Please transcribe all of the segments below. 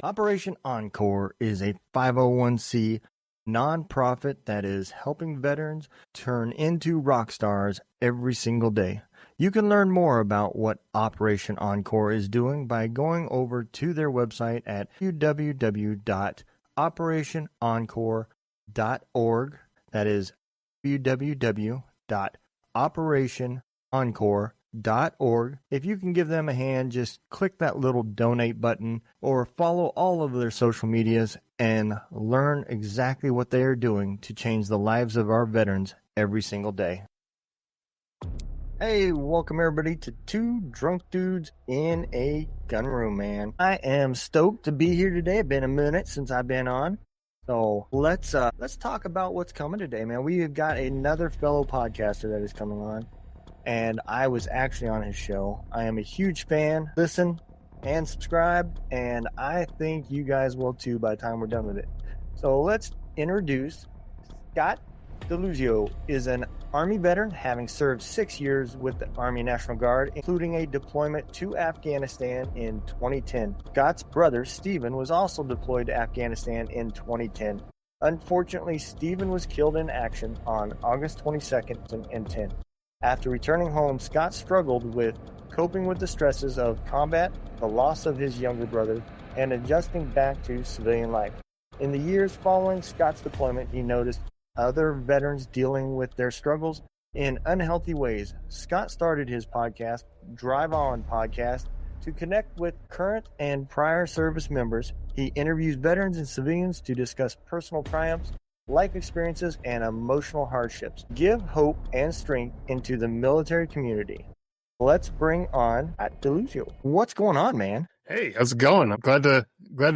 Operation Encore is a 501c nonprofit that is helping veterans turn into rock stars every single day. You can learn more about what Operation Encore is doing by going over to their website at www.operationencore.org. That is www.operationencore.org. If you can give them a hand, just click that little donate button or follow all of their social medias and learn exactly what they are doing to change the lives of our veterans every single day. Hey, welcome everybody to Two Drunk Dudes in a Gun Room, man. I am stoked to be here today. It's been a minute since I've been on. So let's talk about what's coming today, man. We have got another fellow podcaster that is coming on, and I was actually on his show. I am a huge fan. Listen and subscribe, and I think you guys will too by the time we're done with it. So let's introduce Scott Deluzio. Is an Army veteran, having served 6 years with the Army National Guard, including a deployment to Afghanistan in 2010. Scott's brother, Stephen, was also deployed to Afghanistan in 2010. Unfortunately, Stephen was killed in action on August 22nd, 2010. After returning home, Scott struggled with coping with the stresses of combat, the loss of his younger brother, and adjusting back to civilian life. In the years following Scott's deployment, he noticed other veterans dealing with their struggles in unhealthy ways. Scott started his podcast, Drive On Podcast, to connect with current and prior service members. He interviews veterans and civilians to discuss personal triumphs, life experiences, and emotional hardships. Give hope and strength into the military community. Let's bring on Scott Deluzio. What's going on, man? Hey, how's it going? I'm glad to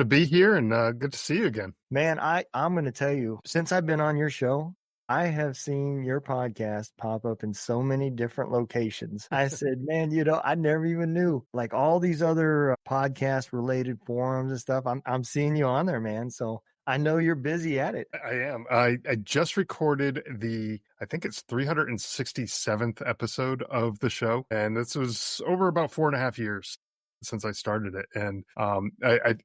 be here and good to see you again. Man, I'm going to tell you, since I've been on your show, I have seen your podcast pop up in so many different locations. I said, man, I never even knew, like all these other podcast related forums and stuff. I'm seeing you on there, man. So I know you're busy at it. I am. I just recorded I think it's 367th episode of the show. And this was over about 4.5 years since I started it. And I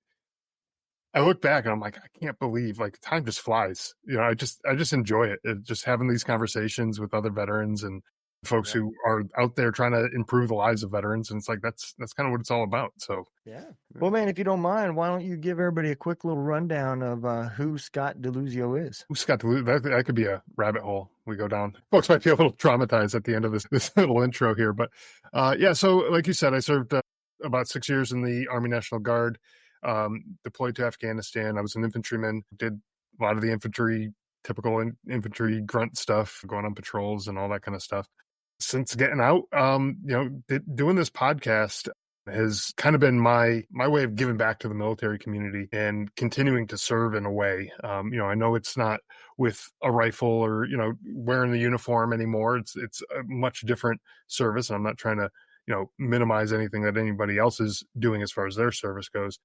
look back and I'm like, I can't believe, like, time just flies. I just enjoy it. Just having these conversations with other veterans and folks who are out there trying to improve the lives of veterans. And it's like, that's kind of what it's all about. So, yeah. Well, man, if you don't mind, why don't you give everybody a quick little rundown of who Scott Deluzio is? Who's Scott Deluzio? That could be a rabbit hole we go down. Folks might be a little traumatized at the end of this little intro here. But so like you said, I served about 6 years in the Army National Guard, deployed to Afghanistan. I was an infantryman, did a lot of the typical infantry grunt stuff, going on patrols and all that kind of stuff. Since getting out, doing this podcast has kind of been my way of giving back to the military community and continuing to serve in a way. I know it's not with a rifle or, wearing the uniform anymore. It's a much different service. And I'm not trying to, minimize anything that anybody else is doing as far as their service goes.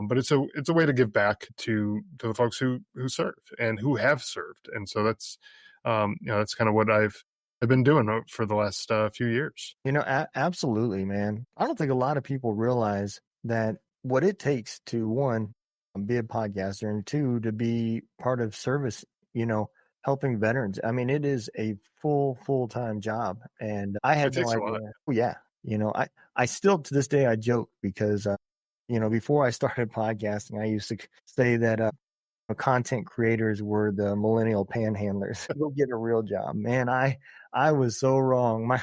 But it's a way to give back to the folks who serve and who have served. And so that's, that's kind of what I've been doing for the last few years. Absolutely, man. I don't think a lot of people realize that what it takes to, one, be a podcaster, and two, to be part of service, helping veterans. I mean, it is a full-time job. And I had no idea. Oh, yeah. I still, to this day, I joke because, before I started podcasting, I used to say that content creators were the millennial panhandlers. Go get a real job. Man, I was so wrong. My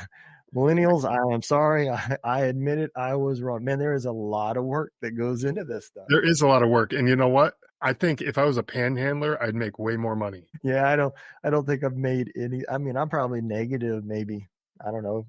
millennials, I am sorry. I admit it. I was wrong. Man, there is a lot of work that goes into this stuff. There is a lot of work. And you know what? I think if I was a panhandler, I'd make way more money. Yeah, I don't think I've made any. I mean, I'm probably negative, maybe, I don't know,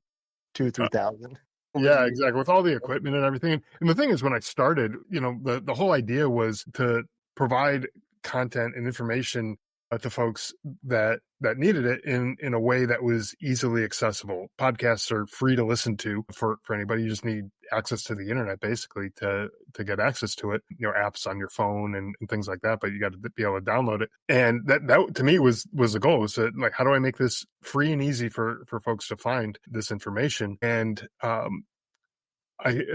2,000-3,000. Yeah, exactly. With all the equipment and everything. And the thing is, when I started, the whole idea was to provide content and information to folks that needed it in a way that was easily accessible. Podcasts are free to listen to for anybody. You just need access to the internet, basically, to get access to it. Apps on your phone and things like that. But you got to be able to download it. And that to me was the goal. Was that, like, how do I make this free and easy for folks to find this information? And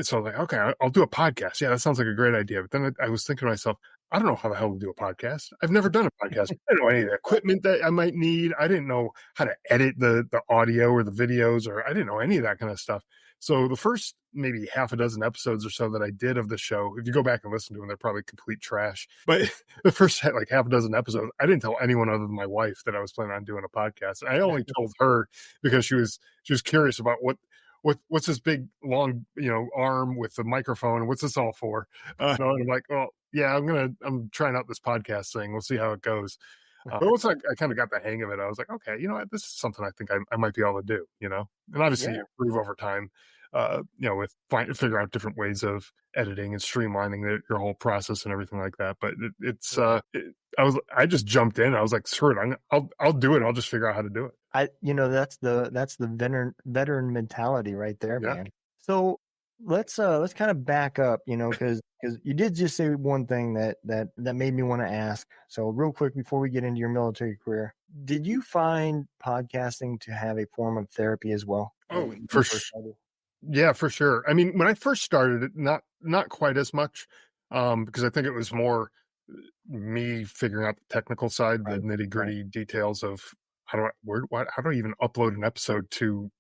So like, okay, I'll do a podcast. Yeah, that sounds like a great idea. But then I was thinking to myself, I don't know how the hell to do a podcast. I've never done a podcast. I don't know any of the equipment that I might need. I didn't know how to edit the audio or the videos, or I didn't know any of that kind of stuff. So the first maybe half a dozen episodes or so that I did of the show, if you go back and listen to them, they're probably complete trash. But the first like half a dozen episodes, I didn't tell anyone other than my wife that I was planning on doing a podcast. I only told her because she was curious about what's this big long arm with the microphone, and what's this all for? And I'm like, well, yeah, I'm trying out this podcast thing. We'll see how it goes. But once I kind of got the hang of it, I was like, okay, you know what, this is something I think I might be able to do, and obviously you improve over time, with figure out different ways of editing and streamlining your whole process and everything like that. But I just jumped in. I was like, screw it, I'll do it. I'll just figure out how to do it. That's the veteran mentality right there, Yeah. man. So let's kind of back up, because you did just say one thing that made me want to ask. So real quick before we get into your military career, did you find podcasting to have a form of therapy as well? Oh, for sure. Yeah, for sure. I mean, when I first started it, not quite as much, because I think it was more me figuring out the technical side, the nitty gritty details of how do I even upload an episode to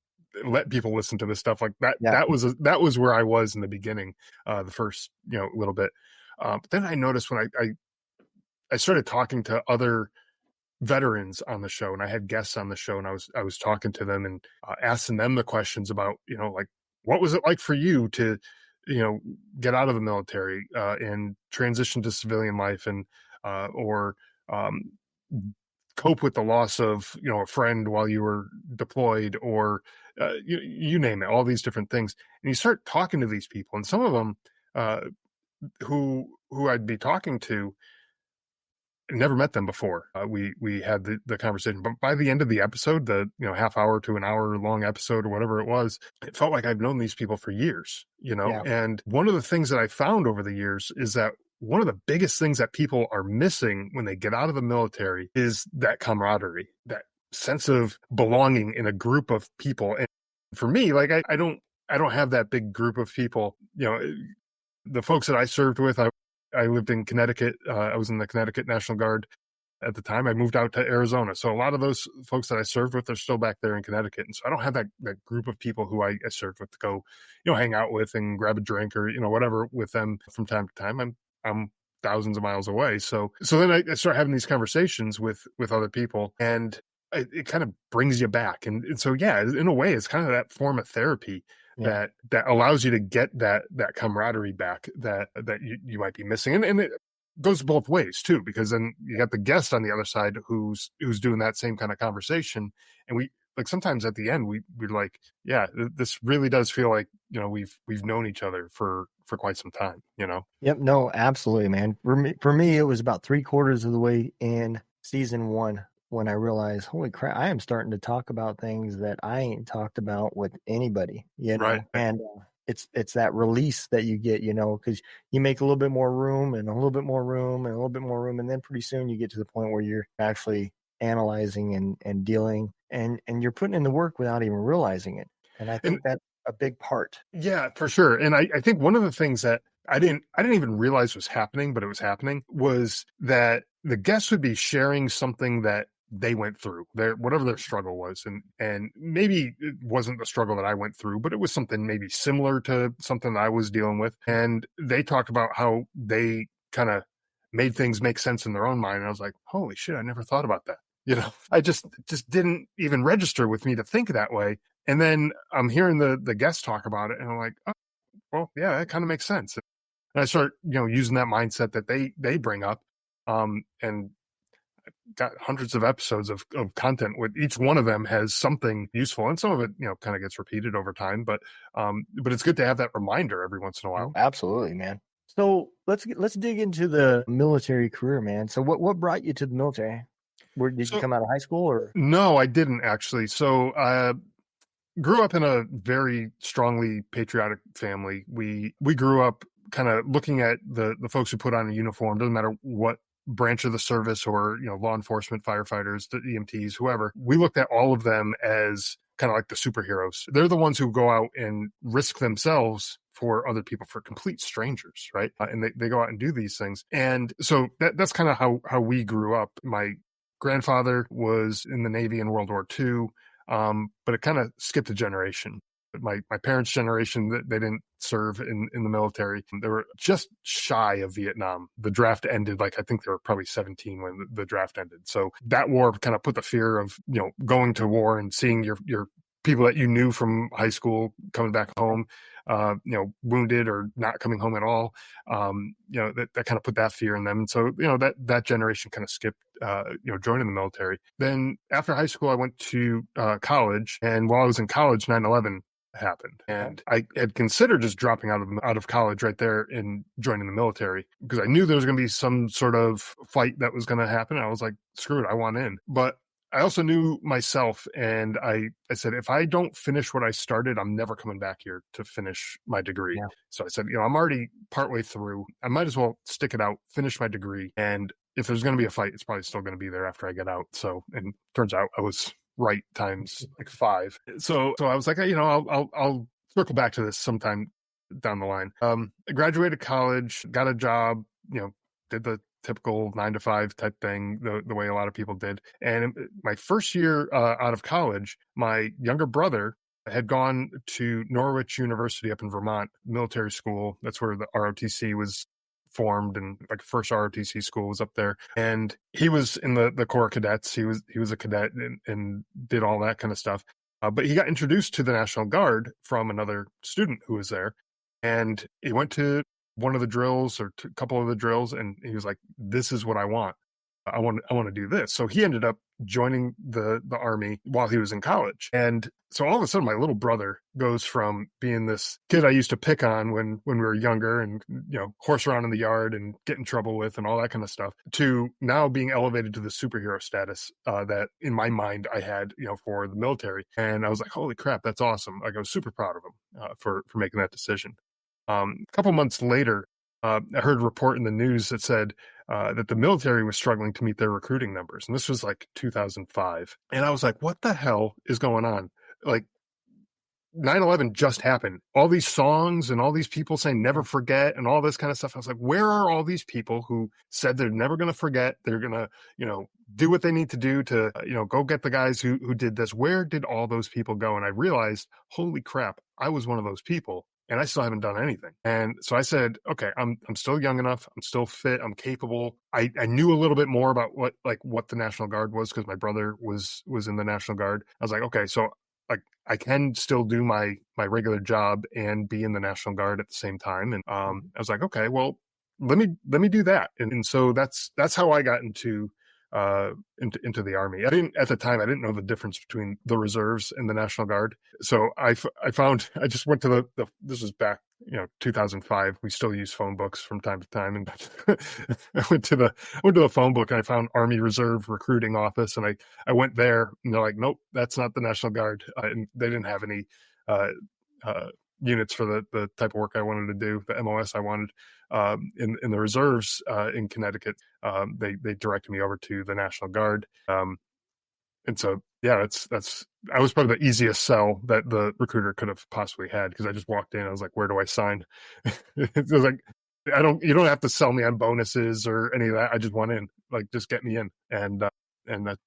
let people listen to this stuff like that. Yeah. That was where I was in the beginning, the first little bit. But then I noticed when I started talking to other veterans on the show, and I had guests on the show, and I was talking to them and asking them the questions about like, what was it like for you to get out of the military and transition to civilian life, and or cope with the loss of a friend while you were deployed, or you name it, all these different things. And you start talking to these people, and some of them who I'd be talking to, never met them before. We had the conversation, but by the end of the episode, the half hour to an hour long episode or whatever it was, it felt like I've known these people for years. Yeah. And one of the things that I found over the years is that one of the biggest things that people are missing when they get out of the military is that camaraderie, that sense of belonging in a group of people. And for me, like I don't have that big group of people. The folks that I served with, I lived in Connecticut. I was in the Connecticut National Guard at the time. I moved out to Arizona. So a lot of those folks that I served with are still back there in Connecticut. And so I don't have that group of people who I served with to go, hang out with and grab a drink or, whatever with them from time to time. I'm thousands of miles away. So then I start having these conversations with other people, and it kind of brings you back. And so, yeah, in a way, it's kind of that form of therapy. Yeah. That allows you to get that camaraderie back that you might be missing. And it goes both ways too, because then you got the guest on the other side who's doing that same kind of conversation. And we, like, sometimes at the end we're like, yeah, this really does feel like, we've known each other for quite some time, Yep. No, absolutely, man. For me, it was about 3/4 of the way in season 1 when I realized, holy crap, I am starting to talk about things that I ain't talked about with anybody, Right. And it's that release that you get, because you make a little bit more room and a little bit more room and a little bit more room. And then pretty soon you get to the point where you're actually analyzing and dealing and you're putting in the work without even realizing it. And I think that's a big part. Yeah, for sure. And I think one of the things that I didn't even realize was happening, but it was happening, was that the guests would be sharing something that they went through, whatever their struggle was. And maybe it wasn't the struggle that I went through, but it was something maybe similar to something that I was dealing with. And they talked about how they kind of made things make sense in their own mind. And I was like, holy shit, I never thought about that. I just didn't even register with me to think that way. And then I'm hearing the guests talk about it, and I'm like, oh, well, yeah, that kind of makes sense. And I start, using that mindset that they bring up, and got hundreds of episodes of content with each one of them has something useful, and some of it, kind of gets repeated over time, but it's good to have that reminder every once in a while. Absolutely, man. So let's dig into the military career, man. So what brought you to the military? Did you come out of high school, or? No, I didn't actually. So grew up in a very strongly patriotic family. We grew up kind of looking at the folks who put on a uniform, doesn't matter what branch of the service, or law enforcement, firefighters, the EMTs, whoever. We looked at all of them as kind of like the superheroes. They're the ones who go out and risk themselves for other people, for complete strangers, right? And they go out and do these things. And so that's kind of how we grew up. My grandfather was in the Navy in World War II, but it kind of skipped a generation. My parents' generation, they didn't serve in the military. They were just shy of Vietnam. The draft ended, like, I think they were probably 17 when the draft ended. So that war kind of put the fear of, going to war and seeing your people that you knew from high school coming back home, wounded or not coming home at all. That kind of put that fear in them. And so, that generation kind of skipped, joining the military. Then after high school, I went to college. And while I was in college, 9/11 happened. And I had considered just dropping out of college right there and joining the military, because I knew there was going to be some sort of fight that was going to happen. I was like, screw it, I want in. But I also knew myself, and I said, if I don't finish what I started, I'm never coming back here to finish my degree. Yeah. So I said, I'm already partway through. I might as well stick it out, finish my degree. And if there's going to be a fight, it's probably still going to be there after I get out. So, and turns out I was right times like 5. So I was like, I'll circle back to this sometime down the line. I graduated college, got a job, did the typical 9-to-5 type thing, the way a lot of people did. And my first year out of college, my younger brother had gone to Norwich University up in Vermont, military school. That's where the ROTC was formed, and like first ROTC school was up there. And he was in the Corps Cadets. He was a cadet and did all that kind of stuff. But he got introduced to the National Guard from another student who was there. And he went to one of the drills or a couple of the drills, and he was like, this is what I want. I want to do this. So he ended up joining the Army while he was in college. And so all of a sudden, my little brother goes from being this kid I used to pick on when we were younger and, horse around in the yard and get in trouble with and all that kind of stuff, to now being elevated to the superhero status that in my mind I had, for the military. And I was like, holy crap, that's awesome. Like, I was super proud of him for making that decision. A couple months later, I heard a report in the news that said that the military was struggling to meet their recruiting numbers. And this was like 2005. And I was like, what the hell is going on? Like, 9/11 just happened. All these songs and all these people saying never forget and all this kind of stuff. I was like, where are all these people who said they're never going to forget? They're going to, do what they need to do to, go get the guys who did this. Where did all those people go? And I realized, holy crap, I was one of those people. And I still haven't done anything. And so I said, okay, I'm still young enough. I'm still fit. I'm capable. I knew a little bit more about what the National Guard was, because my brother was in the National Guard. I was like, okay, so I can still do my regular job and be in the National Guard at the same time. And I was like, okay, well, let me do that. And so that's how I got into the Army. At the time, I didn't know the difference between the reserves and the National Guard. So I just went to this was back, 2005. We still use phone books from time to time. And I went to the phone book and I found Army Reserve Recruiting Office. And I went there and they're like, nope, that's not the National Guard. And they didn't have any, units for the type of work I wanted to do, the MOS I wanted. In the reserves in Connecticut, they directed me over to the National Guard. And so, yeah, I was probably the easiest sell that the recruiter could have possibly had, because I just walked in. I was like, where do I sign? It was like, you don't have to sell me on bonuses or any of that. I just want in, like, just get me in. And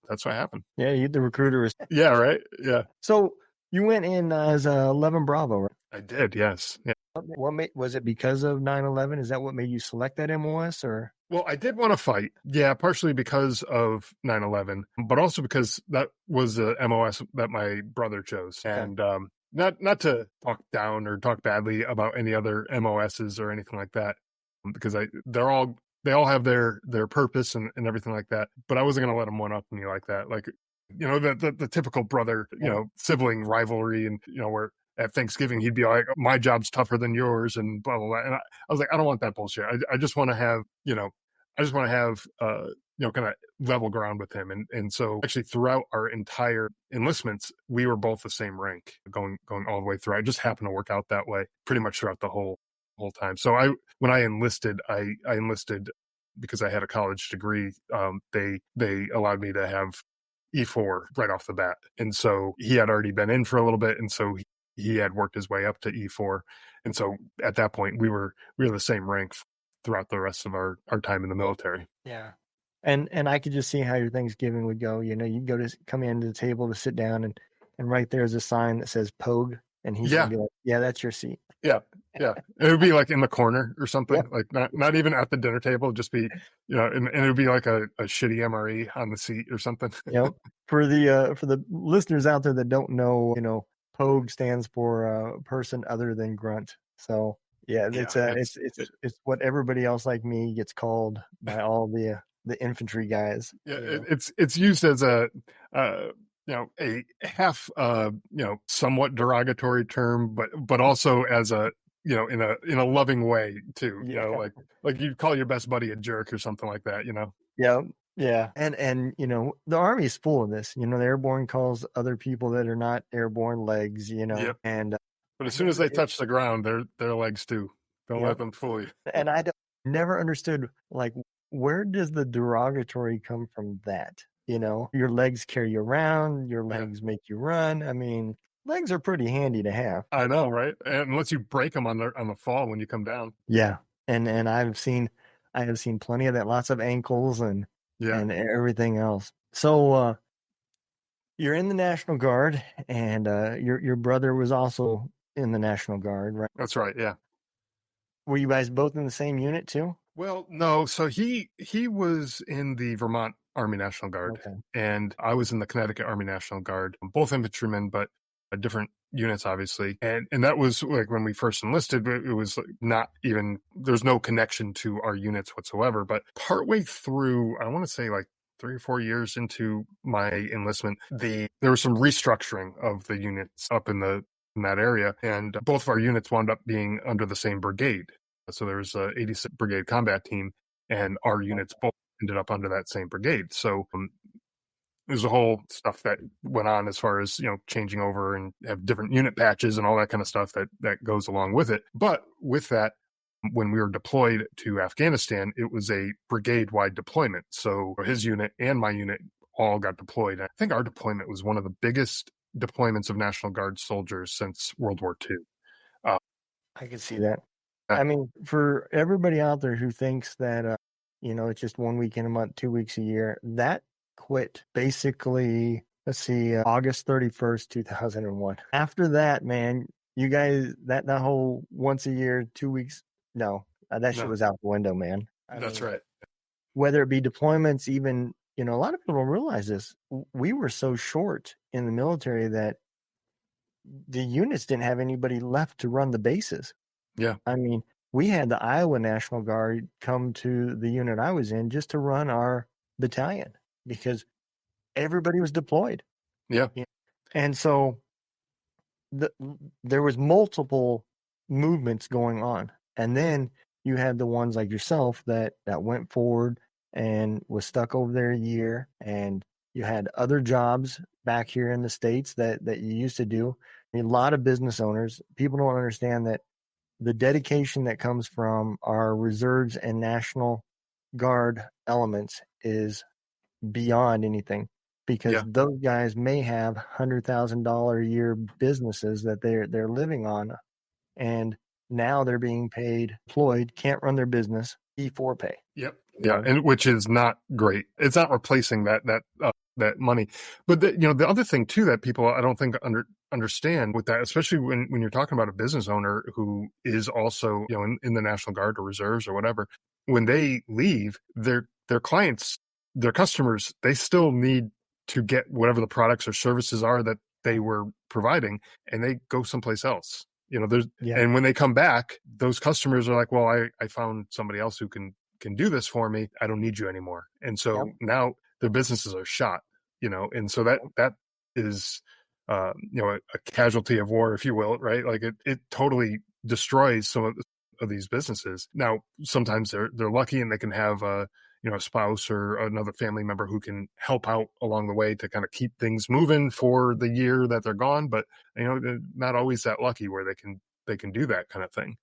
that's what happened. Yeah, the recruiter is. Yeah, right. Yeah. So you went in as 11 Bravo, right? I did, yes. Yeah. Was it because of 9/11? Is that what made you select that MOS, or? Well, I did want to fight. Yeah, partially because of 9/11, but also because that was the MOS that my brother chose. Okay. And not to talk down or talk badly about any other MOSs or anything like that, because they all have their purpose and everything like that. But I wasn't going to let them one up me like that. Like, the typical brother, sibling rivalry, and where at Thanksgiving he'd be like, my job's tougher than yours, and blah blah blah. And I was like, I don't want that bullshit. I just want to have kind of level ground with him. And so actually throughout our entire enlistments, we were both the same rank going all the way through. I just happened to work out that way pretty much throughout the whole time. So when I enlisted, I enlisted because I had a college degree. They allowed me to have E4 right off the bat. And so he had already been in for a little bit. And so he had worked his way up to E4. And so at that point, we were the same rank throughout the rest of our time in the military. Yeah. And I could just see how your Thanksgiving would go. You go to come into the table to sit down, and right there's a sign that says Pogue, and he's gonna be like, yeah, that's your seat. Yeah. It would be like in the corner or something, like not even at the dinner table, just be, and it would be like a shitty MRE on the seat or something. For the listeners out there that don't know, Pogue stands for person other than grunt. So it's what everybody else like me gets called by all the infantry guys. It's used as a half somewhat derogatory term, but also as a in a loving way too. Like you'd call your best buddy a jerk or something like that. Yeah. And the Army's full of this. The airborne calls other people that are not airborne legs. And but as soon as they touch the ground, they're legs too. Don't let them fool you. And I never understood, like, where does the derogatory come from that? Your legs carry you around, your legs make you run. I mean, legs are pretty handy to have. I know, right? And unless you break them on the fall when you come down. Yeah. And I have seen plenty of that, lots of ankles and everything else. So you're in the National Guard, and your brother was also in the National Guard, right? That's right, yeah. Were you guys both in the same unit too? Well, no. So he was in the Vermont Army National Guard, and I was in the Connecticut Army National Guard, both infantrymen, but different units, obviously. And that was like when we first enlisted, it was not even, there's no connection to our units whatsoever. But partway through, I want to say like 3 or 4 years into my enlistment, there was some restructuring of the units up in that area, and both of our units wound up being under the same brigade. So there was a 86th Brigade Combat Team, and our units both ended up under that same brigade. So there's a whole stuff that went on as far as changing over and have different unit patches and all that kind of stuff that goes along with it. But with that, when we were deployed to Afghanistan, it was a brigade-wide deployment. So his unit and my unit all got deployed. I think our deployment was one of the biggest deployments of National Guard soldiers since World War II. I can see that. I mean, for everybody out there who thinks that, it's just 1 week in a month, 2 weeks a year, that quit basically, let's see, August 31st, 2001. After that, man, you guys, that whole once a year, 2 weeks, shit was out the window, man. That's right. Whether it be deployments, even, a lot of people don't realize this. We were so short in the military that the units didn't have anybody left to run the bases. Yeah. I mean, we had the Iowa National Guard come to the unit I was in just to run our battalion because everybody was deployed. Yeah. And so there was multiple movements going on. And then you had the ones like yourself that went forward and was stuck over there a year. And you had other jobs back here in the States that you used to do. A lot of business owners, people don't understand that the dedication that comes from our reserves and National Guard elements is beyond anything, because those guys may have $100,000 a year businesses that they're living on, and now they're being paid, employed, can't run their business, E4 pay. Yep. Yeah, and which is not great. It's not replacing that money. But the other thing too that people I don't think understand with that, especially when you're talking about a business owner who is also in the National Guard or reserves or whatever, when they leave, their clients, their customers, they still need to get whatever the products or services are that they were providing, and they go someplace else. And when they come back, those customers are like, well, I found somebody else who can do this for me. I don't need you anymore. And so now their businesses are shot, and so that is, a casualty of war, if you will, right? Like it totally destroys some of these businesses. Now, sometimes they're lucky and they can have a spouse or another family member who can help out along the way to kind of keep things moving for the year that they're gone. But, they're not always that lucky where they can do that kind of thing.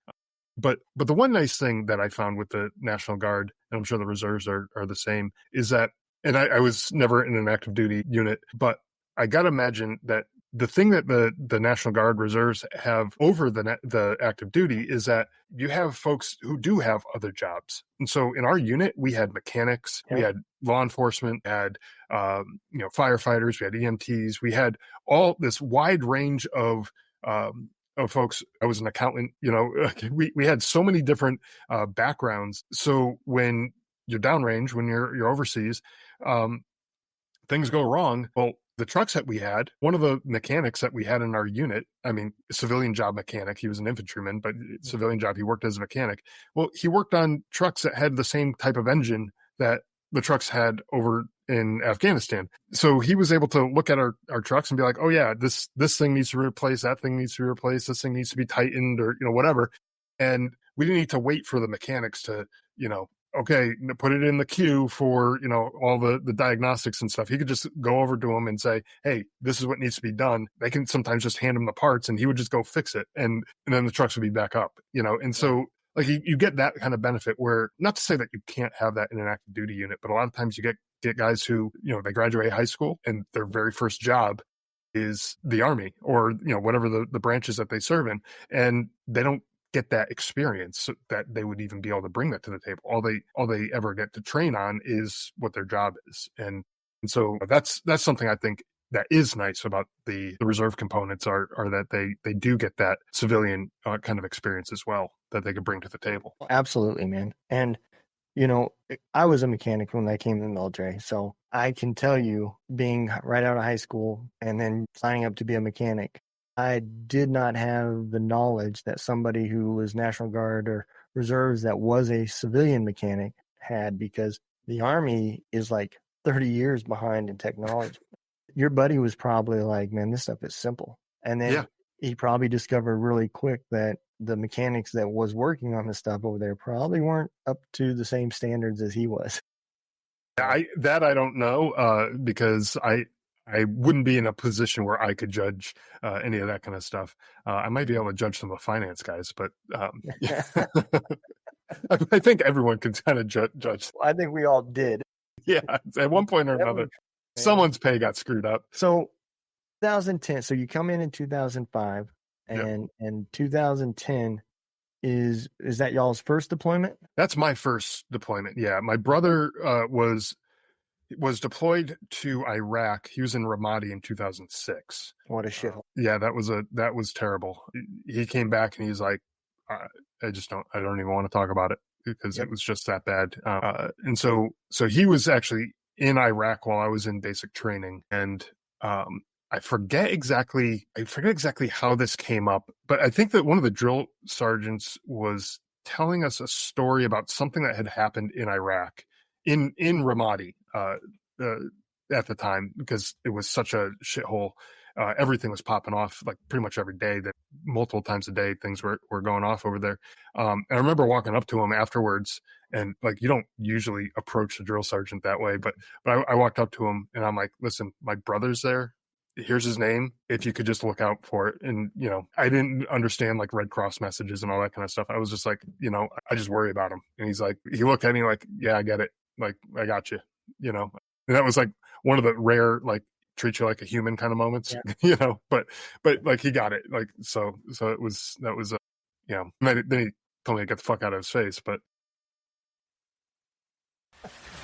But the one nice thing that I found with the National Guard, and I'm sure the reserves are the same, is that, and I was never in an active duty unit, but I got to imagine that the thing that the National Guard reserves have over the active duty is that you have folks who do have other jobs. And so in our unit, we had mechanics, we had law enforcement, we had firefighters, we had EMTs, we had all this wide range of folks. I was an accountant, we had so many different backgrounds. So when you're downrange, when you're overseas, things go wrong. Well, the trucks that we had, one of the mechanics that we had in our unit, civilian job mechanic, he was an infantryman, but civilian job, he worked as a mechanic. Well, he worked on trucks that had the same type of engine that the trucks had over in Afghanistan. So he was able to look at our trucks and be like, oh yeah, this thing needs to be replaced, that thing needs to be replaced, this thing needs to be tightened, or, whatever. And we didn't need to wait for the mechanics to, okay, put it in the queue for, all the diagnostics and stuff. He could just go over to him and say, hey, this is what needs to be done. They can sometimes just hand him the parts and he would just go fix it. And then the trucks would be back up, And so like you get that kind of benefit where, not to say that you can't have that in an active duty unit, but a lot of times you get guys who, they graduate high school and their very first job is the Army or, whatever the branches that they serve in. And they don't get that experience that they would even be able to bring that to the table. All they ever get to train on is what their job is. And so that's something I think that is nice about the reserve components are that they do get that civilian kind of experience as well that they could bring to the table. Absolutely, man. And, I was a mechanic when I came to the military. So I can tell you, being right out of high school and then signing up to be a mechanic, I did not have the knowledge that somebody who was National Guard or reserves that was a civilian mechanic had, because the Army is like 30 years behind in technology. Your buddy was probably like, man, this stuff is simple. And then he probably discovered really quick that the mechanics that was working on the stuff over there probably weren't up to the same standards as he was. I don't know because I wouldn't be in a position where I could judge any of that kind of stuff. I might be able to judge some of the finance guys, but I think everyone can kind of judge. I think we all did. Yeah, at one point or another, someone's pay got screwed up. So 2010, so you come in 2005, and 2010 is that y'all's first deployment? That's my first deployment. Yeah, my brother was deployed to Iraq. He was in Ramadi in 2006. What a shithole. Yeah, that was terrible. He came back and he's like, I don't even want to talk about it because it was just that bad. And so he was actually in Iraq while I was in basic training. And I forget exactly how this came up, but I think that one of the drill sergeants was telling us a story about something that had happened in Iraq in Ramadi at the time, because it was such a shithole. Everything was popping off like pretty much every day, that multiple times a day things were going off over there. And I remember walking up to him afterwards, and like, you don't usually approach the drill sergeant that way, but I walked up to him and I'm like, listen, my brother's there. Here's his name. If you could just look out for it. And, I didn't understand like Red Cross messages and all that kind of stuff. I was just like, I just worry about him. And he's like, he looked at me like, yeah, I get it. Like, I got you, and that was like one of the rare, like, treat you like a human kind of moments, but like, he got it. Like, so that was, then he told me to get the fuck out of his face. But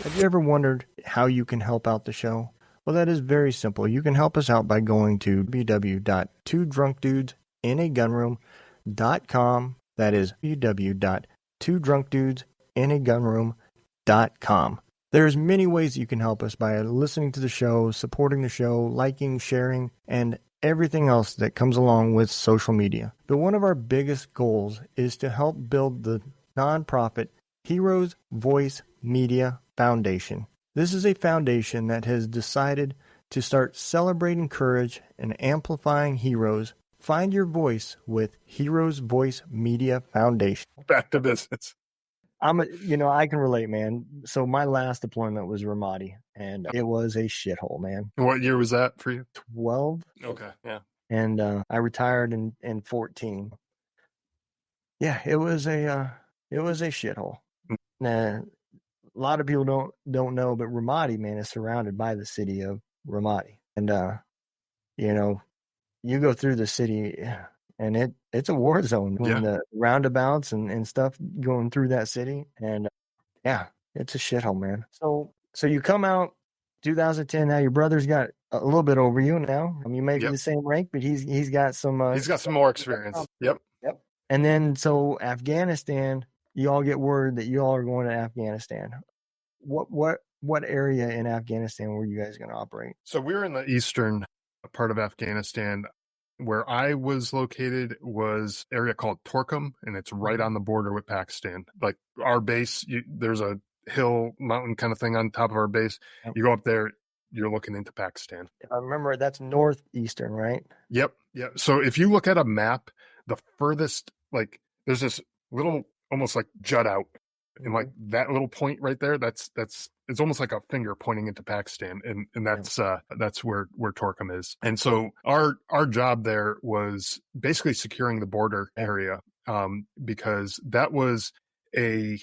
have you ever wondered how you can help out the show? Well, that is very simple. You can help us out by going to www.twodrunkdudesinAgunroom.com. That is www.twodrunkdudesinAgunroom.com. There's many ways you can help us by listening to the show, supporting the show, liking, sharing, and everything else that comes along with social media. But one of our biggest goals is to help build the nonprofit Heroes Voice Media Foundation. This is a foundation that has decided to start celebrating courage and amplifying heroes. Find your voice with Heroes Voice Media Foundation. Back to business. I can relate, man. So my last deployment was Ramadi, and it was a shithole, man. And what year was that for you? 12. Okay, yeah. And I retired in 14. Yeah, it was a shithole. Now, a lot of people don't know, but Ramadi, man, is surrounded by the city of Ramadi. And, you go through the city and it's a war zone between the roundabouts and stuff going through that city. And yeah, it's a shithole, man. So you come out 2010. Now your brother's got a little bit over you now. You may be the same rank, but he's got some. He's got some more experience. Yep. And then so Afghanistan, you all get word that you all are going to Afghanistan. What area in Afghanistan were you guys going to operate? So we're in the eastern part of Afghanistan. Where I was located was an area called Torkham, and it's right on the border with Pakistan. Like our base, there's a hill, mountain kind of thing on top of our base. Yep. You go up there, you're looking into Pakistan. I remember that's northeastern, right? Yep. So if you look at a map, the furthest, like there's this little, almost like jut out, and like that little point right there, that's it's almost like a finger pointing into Pakistan, and that's where Torkham is. And so our job there was basically securing the border area, because that was a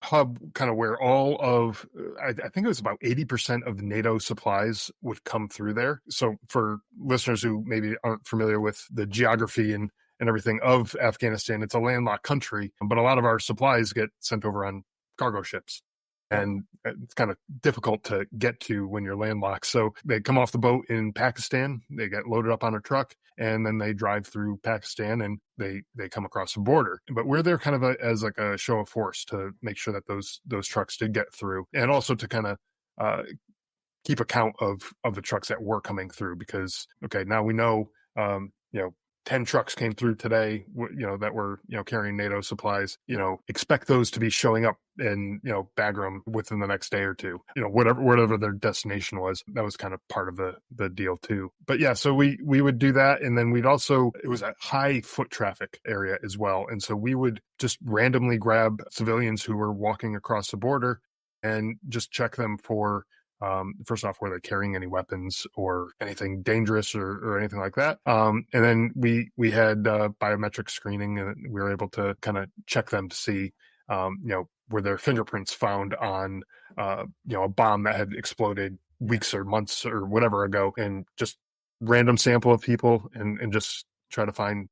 hub kind of where all of I think it was about 80% of the NATO supplies would come through there. So for listeners who maybe aren't familiar with the geography and everything of Afghanistan, it's a landlocked country, but a lot of our supplies get sent over on cargo ships. And it's kind of difficult to get to when you're landlocked. So they come off the boat in Pakistan, they get loaded up on a truck, and then they drive through Pakistan and they come across the border. But we're there kind of as like a show of force to make sure that those trucks did get through, and also to kind of keep account of the trucks that were coming through, because, okay, now we know, 10 trucks came through today, that were, carrying NATO supplies, expect those to be showing up in, Bagram within the next day or two, whatever their destination was. That was kind of part of the deal too. But yeah, so we would do that. And then it was a high foot traffic area as well. And so we would just randomly grab civilians who were walking across the border and just check them for, first off, were they carrying any weapons or anything dangerous or anything like that? And then we had biometric screening, and we were able to kind of check them to see, were their fingerprints found on, a bomb that had exploded weeks or months or whatever ago, and just random sample of people and just try to find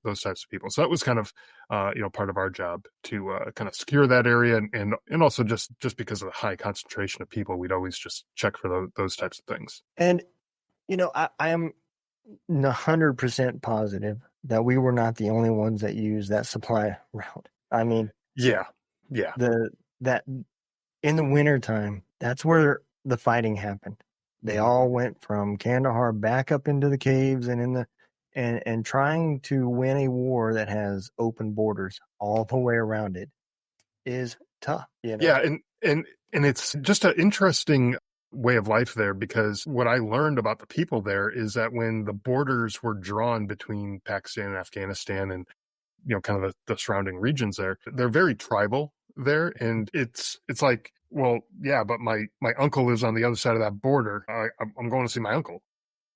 those types of people. So that was kind of, part of our job to kind of secure that area, and also just because of the high concentration of people, we'd always just check for those types of things. And, I am 100% positive that we were not the only ones that used that supply route. I mean, yeah. That in the wintertime, that's where the fighting happened. They all went from Kandahar back up into the caves and trying to win a war that has open borders all the way around it is tough. Yeah, and it's just an interesting way of life there, because what I learned about the people there is that when the borders were drawn between Pakistan and Afghanistan and kind of the surrounding regions there, they're very tribal there, and it's like, well, yeah, but my uncle lives on the other side of that border. I'm going to see my uncle.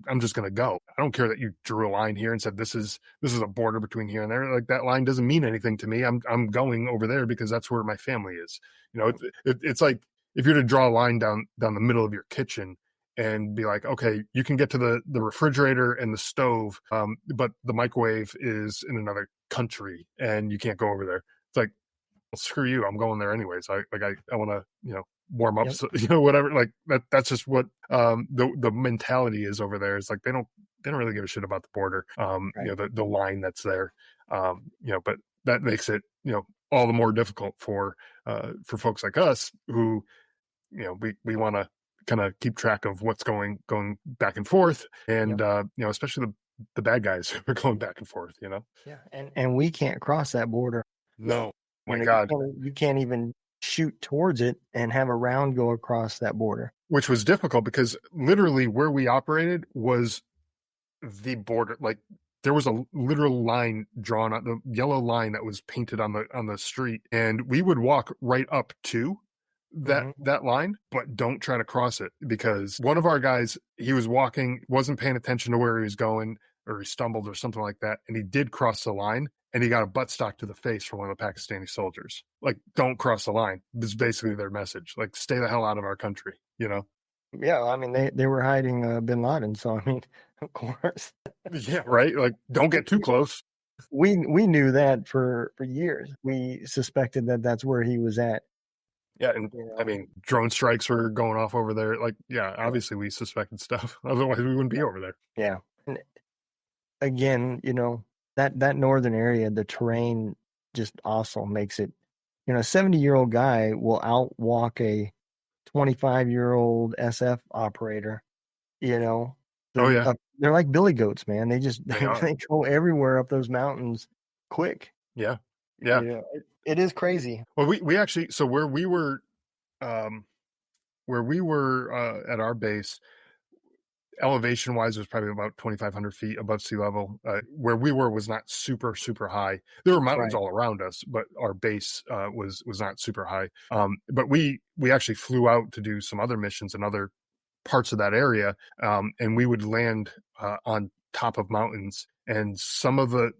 I'm just going to go. I don't care that you drew a line here and said this is a border between here and there. Like, that line doesn't mean anything to me. I'm going over there because that's where my family is. It's like if you're to draw a line down the middle of your kitchen and be like, okay, you can get to the refrigerator and the stove, but the microwave is in another country and you can't go over there. It's like, well, screw you. I'm going there anyways. I want to, warm up, yep. So, whatever, like that's just what the mentality is over there. It's like they don't really give a shit about the border, right. The line that's there, but that makes it all the more difficult for folks like us who we want to kind of keep track of what's going back and forth, and yep. Especially the bad guys who are going back and forth, yeah, and we can't cross that border. No, my God, you can't even shoot towards it and have a round go across that border, which was difficult because literally where we operated was the border. Like, there was a literal line drawn on the yellow line that was painted on the street, and we would walk right up to that line, but don't try to cross it, because one of our guys, he was walking, wasn't paying attention to where he was going, or he stumbled or something like that, and he did cross the line, and he got a buttstock to the face from one of the Pakistani soldiers. Like, don't cross the line. This is basically their message. Like, stay the hell out of our country, Yeah, I mean they were hiding bin Laden, so I mean, of course. Yeah, right. Like, don't get too close. We knew that for years. We suspected that that's where he was at. Yeah, and You I know, mean, drone strikes were going off over there. Like, yeah, yeah, obviously we suspected stuff. Otherwise, we wouldn't be over there. yeah. And again, that northern area, the terrain just also makes it. A 70-year-old guy will outwalk a 25-year-old SF operator. You know, Oh yeah, they're like billy goats, man. They just they are. they go everywhere up those mountains quick. Yeah, yeah. It is crazy. Well, we actually, so um, where we were at our base, elevation wise, was probably about 2,500 feet above sea level. Where we were was not super super high. There were mountains Right. all around us, but our base was not super high. But we actually flew out to do some other missions in other parts of that area, and we would land on top of mountains. And some of the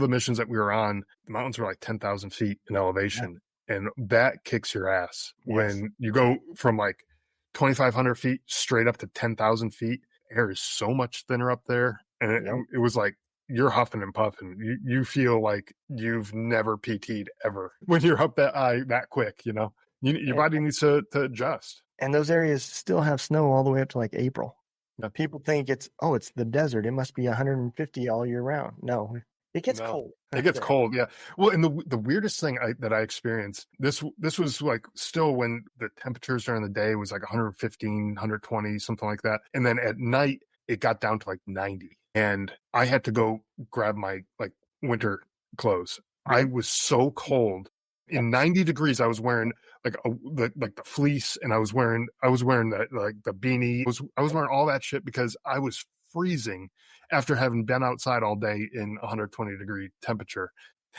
missions that we were on, the mountains were like 10,000 feet in Yeah. elevation. And that kicks your ass Yes. when you go from like 2,500 feet straight up to 10,000 feet. Air is so much thinner up there. And Yep. it was like you're huffing and puffing. You feel like you've never PT'd ever when you're up that high that quick, your And, body needs to adjust. and those areas still have snow all the way up to like April. Yeah. People think it's the desert. It must be 150 all year round. No, it gets No, cold it up gets there. cold. Yeah. Well, and the weirdest thing that I experienced, this was like still when the temperatures during the day was like 115, 120, something like that. And then at night it got down to like 90. And I had to go grab my like winter clothes. I Yep. was so cold. Yep. In 90 degrees, I was wearing like the fleece, and I was wearing the beanie. I was wearing all that shit because I was freezing after having been outside all day in 120-degree temperature.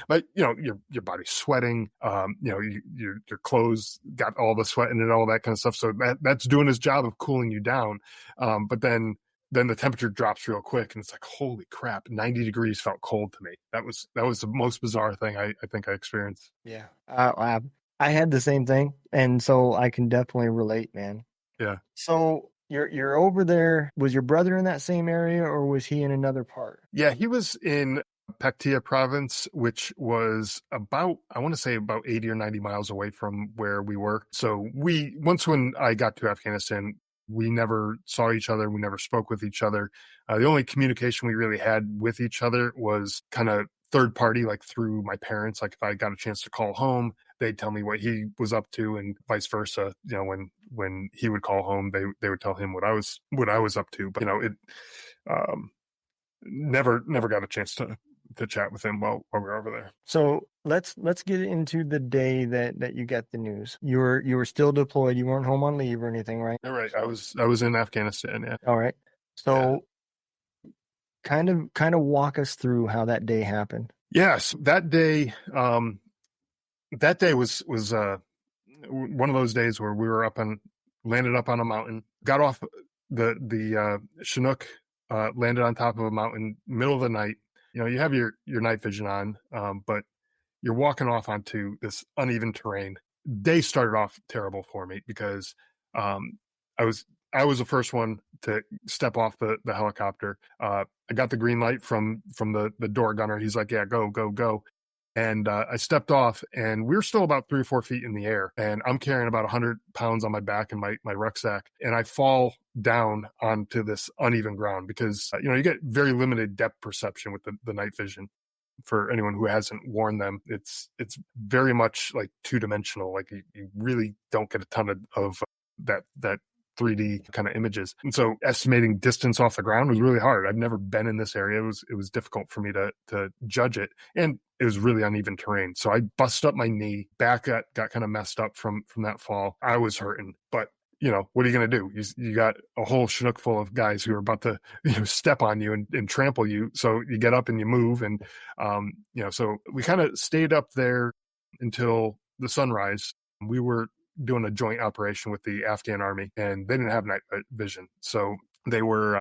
But your body's sweating. Your clothes got all the sweat in it, all that kind of stuff. So that's doing its job of cooling you down. But then the temperature drops real quick, and it's like, holy crap, 90 degrees felt cold to me. That was the most bizarre thing I think I experienced. Yeah. I had the same thing, and so I can definitely relate, man. Yeah. So you're over there. Was your brother in that same area, or was he in another part? Yeah, he was in Paktia province, which was about, I want to say about 80 or 90 miles away from where we were. So once when I got to Afghanistan, we never saw each other. We never spoke with each other. The only communication we really had with each other was kind of third party, like through my parents. Like if I got a chance to call home, they'd tell me what he was up to, and vice versa. When he would call home, they would tell him what I was up to. But it never got a chance to chat with him while we were over there. So let's get into the day that you got the news. You were still deployed. You weren't home on leave or anything, right? All right, I was in Afghanistan. Yeah. All right. So Yeah. kind of walk us through how that day happened. Yes, that day. That day was one of those days where we were landed up on a mountain, got off the Chinook, landed on top of a mountain, middle of the night. You have your night vision on, but you're walking off onto this uneven terrain. Day started off terrible for me because I was the first one to step off the helicopter. I got the green light from the door gunner. He's like, "Yeah, go, go, go." And I stepped off, and we were still about 3 or 4 feet in the air. And I'm carrying about 100 pounds on my back and my rucksack. And I fall down onto this uneven ground because, you get very limited depth perception with the night vision. For anyone who hasn't worn them, it's very much like two-dimensional. Like you really don't get a ton of that 3D kind of images. And so estimating distance off the ground was really hard. I've never been in this area. It was difficult for me to judge it. And it was really uneven terrain. So I busted up my knee, back got kind of messed up from that fall. I was hurting, but what are you going to do? You got a whole Chinook full of guys who are about to step on you and trample you. So you get up and you move. And, so we kind of stayed up there until the sunrise. We were doing a joint operation with the Afghan army, and they didn't have night vision. So they were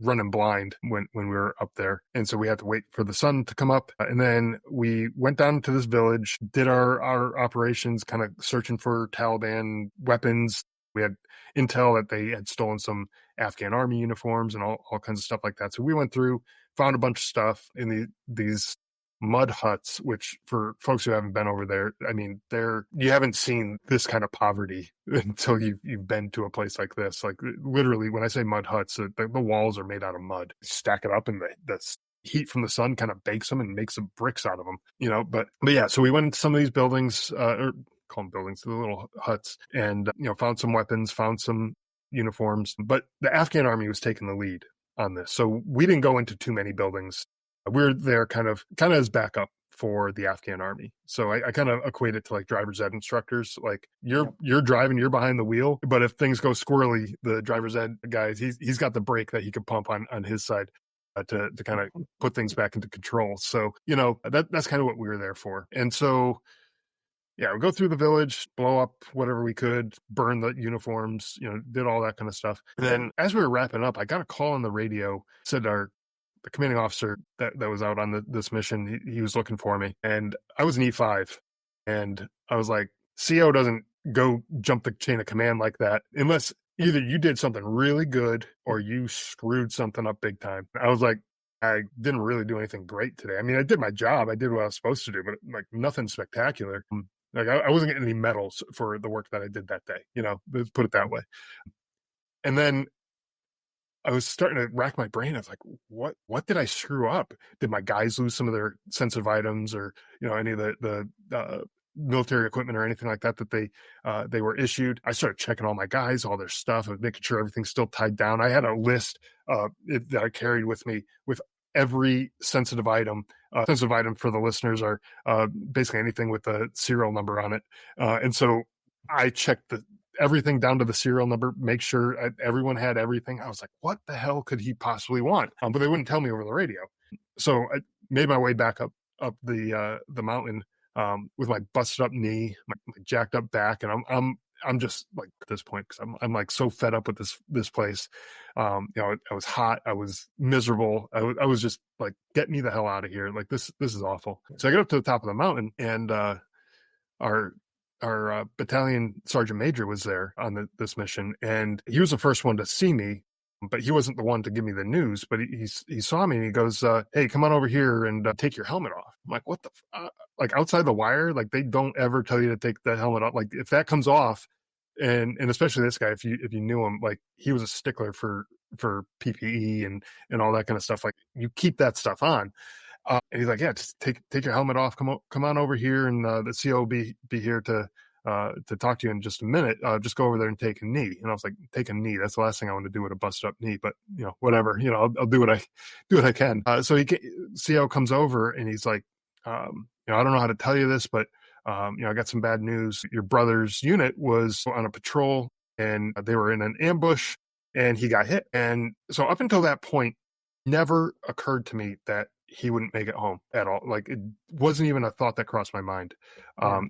running blind when we were up there. And so we had to wait for the sun to come up. And then we went down to this village, did our operations, kind of searching for Taliban weapons. We had intel that they had stolen some Afghan army uniforms and all kinds of stuff like that. So we went through, found a bunch of stuff in these mud huts, which for folks who haven't been over there, I mean, you haven't seen this kind of poverty until you've been to a place like this. Like literally, when I say mud huts, the walls are made out of mud. You stack it up, and the heat from the sun kind of bakes them and makes some bricks out of them, But yeah, so we went into some of these buildings, or call them buildings, the little huts, and found some weapons, found some uniforms. But the Afghan army was taking the lead on this, so we didn't go into too many buildings. We're there kind of as backup for the Afghan army. So I kind of equate it to like driver's ed instructors. Like you're driving, you're behind the wheel, but if things go squirrely, the driver's ed guys, he's got the brake that he can pump on his side to kind of put things back into control. So that's kind of what we were there for. And so yeah, we go through the village, blow up whatever we could, burn the uniforms, did all that kind of stuff. And then as we were wrapping up, I got a call on the radio, said the commanding officer that was out on this mission, he was looking for me. And I was an E5. And I was like, CO doesn't go jump the chain of command like that unless either you did something really good or you screwed something up big time. I was like, I didn't really do anything great today. I mean, I did my job. I did what I was supposed to do, but like nothing spectacular. Like I wasn't getting any medals for the work that I did that day, let's put it that way. And then I was starting to rack my brain. I was like, what did I screw up? Did my guys lose some of their sensitive items or, any of the military equipment or anything like that they were issued? I started checking all my guys, all their stuff, and making sure everything's still tied down. I had a list that I carried with me with every sensitive item. Sensitive item for the listeners are basically anything with the serial number on it. And so I checked everything down to the serial number, make sure everyone had everything. I was like, what the hell could he possibly want? But they wouldn't tell me over the radio. So I made my way back up the mountain with my busted up knee, my jacked up back, and I'm just like at this point because I'm like so fed up with this place. I was hot, I was miserable, I was just like, get me the hell out of here! Like this is awful. So I get up to the top of the mountain, and our battalion sergeant major was there on this mission, and he was the first one to see me, but he wasn't the one to give me the news. But he saw me and he goes, "Hey, come on over here and take your helmet off." I'm like, "What the?" Like outside the wire, like they don't ever tell you to take the helmet off. Like if that comes off, and especially this guy, if you knew him, like he was a stickler for PPE and all that kind of stuff. Like you keep that stuff on. And he's like, yeah, just take your helmet off. Come on over here, and the CO will be here to talk to you in just a minute. Just go over there and take a knee. And I was like, take a knee? That's the last thing I want to do with a busted up knee. But whatever. I'll do what I can. So CO comes over and he's like, I don't know how to tell you this, but I got some bad news. Your brother's unit was on a patrol and they were in an ambush and he got hit. And so up until that point, never occurred to me that he wouldn't make it home at all. Like it wasn't even a thought that crossed my mind. I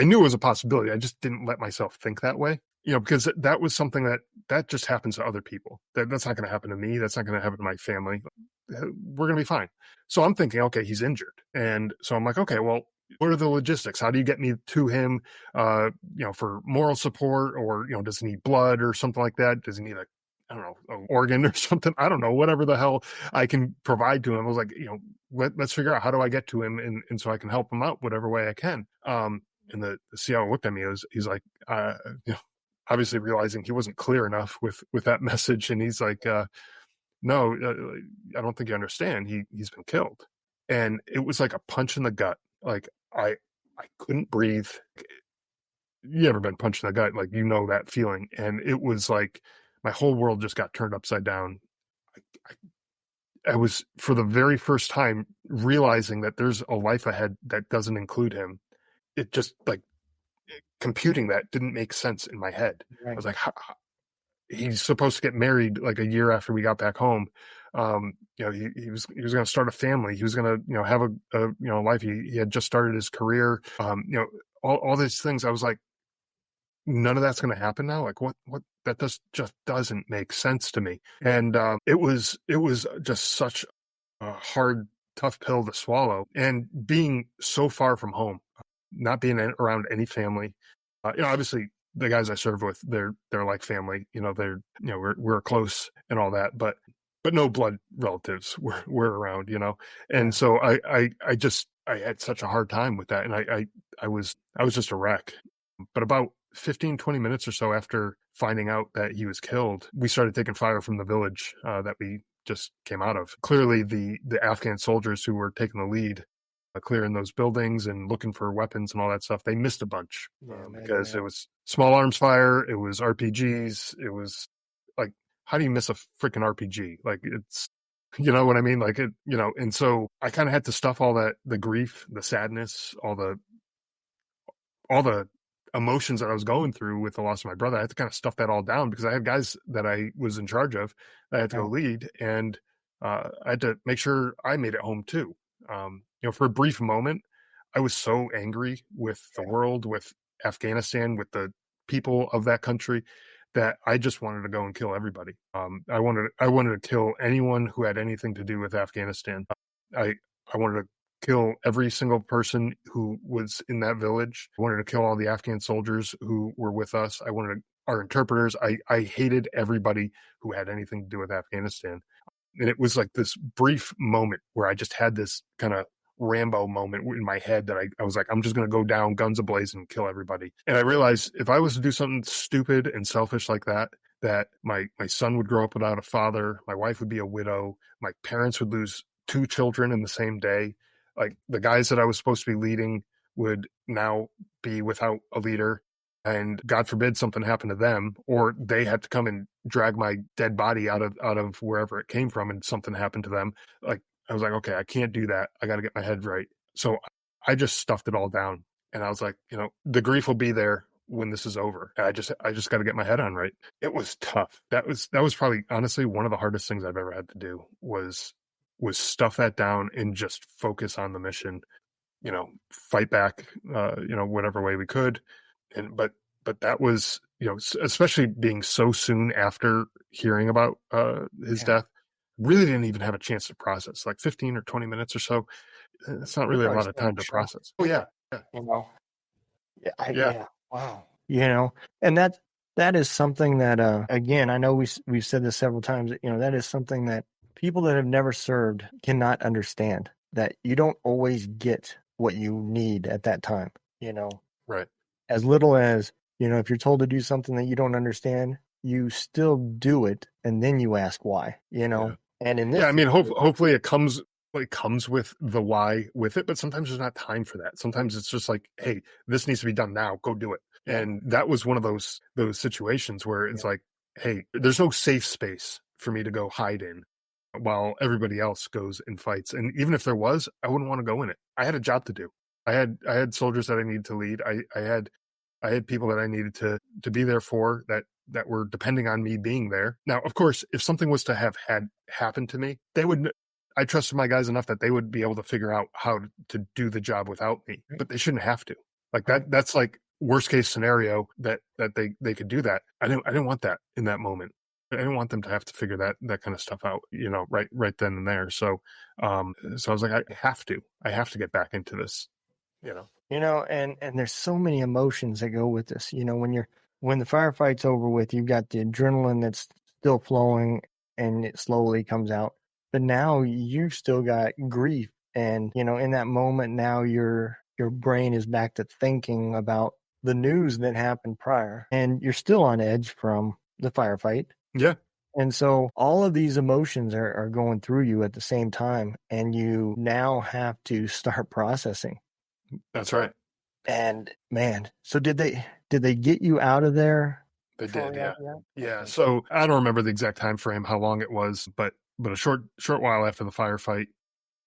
knew it was a possibility. I just didn't let myself think that way, because that was something that just happens to other people. That's not going to happen to me. That's not going to happen to my family. We're going to be fine. So I'm thinking, okay, he's injured. And so I'm like, okay, well, what are the logistics? How do you get me to him, for moral support, or, does he need blood or something like that? Does he need an organ or something? I don't know, whatever the hell I can provide to him. I was like, let's figure out how do I get to him and so I can help him out whatever way I can. And the CO looked at me, he's like, obviously realizing he wasn't clear enough with that message. And he's like, no, I don't think you understand. He's been killed. And it was like a punch in the gut. Like I couldn't breathe. You ever been punched in the gut? Like, that feeling. And it was like, my whole world just got turned upside down. I was, for the very first time, realizing that there's a life ahead that doesn't include him. It just, like, computing that didn't make sense in my head. Right. I was like, he's supposed to get married like a year after we got back home. He was going to start a family. He was going to, have a life. He had just started his career. All these things. I was like, none of that's going to happen now. Like what that just doesn't make sense to me. And it was just such a hard, tough pill to swallow. And being so far from home, not being around any family, obviously the guys I serve with, they're like family. We're close and all that, but no blood relatives were around, And so I had such a hard time with that, and I was just a wreck. But about 15, 20 minutes or so after finding out that he was killed, we started taking fire from the village that we just came out of. Clearly, the Afghan soldiers who were taking the lead, clearing those buildings and looking for weapons and all that stuff, they missed a bunch because it was small arms fire, it was RPGs, it was like, how do you miss a freaking RPG? Like, it's, you know what I mean? Like, and so I kind of had to stuff all that, the grief, the sadness, all the emotions that I was going through with the loss of my brother. I had to kind of stuff that all down because I had guys that I was in charge of that I had to go lead, and I had to make sure I made it home too. For a brief moment, I was so angry with the world, with Afghanistan, with the people of that country, that I just wanted to go and kill everybody. I wanted to kill anyone who had anything to do with Afghanistan. I wanted to kill every single person who was in that village. I wanted to kill all the Afghan soldiers who were with us. I wanted our interpreters. I hated everybody who had anything to do with Afghanistan. And it was like this brief moment where I just had this kind of Rambo moment in my head that I was like, I'm just going to go down guns ablaze and kill everybody. And I realized if I was to do something stupid and selfish like that my son would grow up without a father, my wife would be a widow, my parents would lose 2 children in the same day. Like, the guys that I was supposed to be leading would now be without a leader, and God forbid something happened to them, or they had to come and drag my dead body out of wherever it came from and something happened to them. Like, I was like, okay, I can't do that. I got to get my head right. So I just stuffed it all down, and I was like, the grief will be there when this is over. And I just got to get my head on right. It was tough. That was probably, honestly, one of the hardest things I've ever had to do was stuff that down and just focus on the mission, fight back, whatever way we could. But that was, especially being so soon after hearing about his death, really didn't even have a chance to process. Like 15 or 20 minutes or so. It's not really a lot of time to process. Oh yeah. Yeah. Wow. And that is something that, again, I know we've said this several times, that is something that people that have never served cannot understand, that you don't always get what you need at that time, Right. As little as, if you're told to do something that you don't understand, you still do it, and then you ask why, Yeah. And in this, I mean, hopefully it comes with the why with it, but sometimes there's not time for that. Sometimes it's just like, hey, this needs to be done now, go do it. And that was one of those situations where it's like, hey, there's no safe space for me to go hide in while everybody else goes and fights. And even if there was, I wouldn't want to go in it. I had a job to do. I had soldiers that I needed to lead. I had people that I needed to be there for that were depending on me being there. Now, of course, if something was to have had happened to me, I trusted my guys enough that they would be able to figure out how to do the job without me, but they shouldn't have to. Like that's like worst case scenario that they could do that. I didn't want that in that moment. I didn't want them to have to figure that kind of stuff out, right then and there. So I was like, I have to get back into this, and there's so many emotions that go with this. When the firefight's over with, you've got the adrenaline that's still flowing and it slowly comes out. But now you've still got grief. And, in that moment, now your brain is back to thinking about the news that happened prior. And you're still on edge from the firefight. Yeah. And so all of these emotions are going through you at the same time. And you now have to start processing. That's right. And man, so did they get you out of there? They did, yeah. Yeah. So I don't remember the exact time frame, how long it was, but a short while after the firefight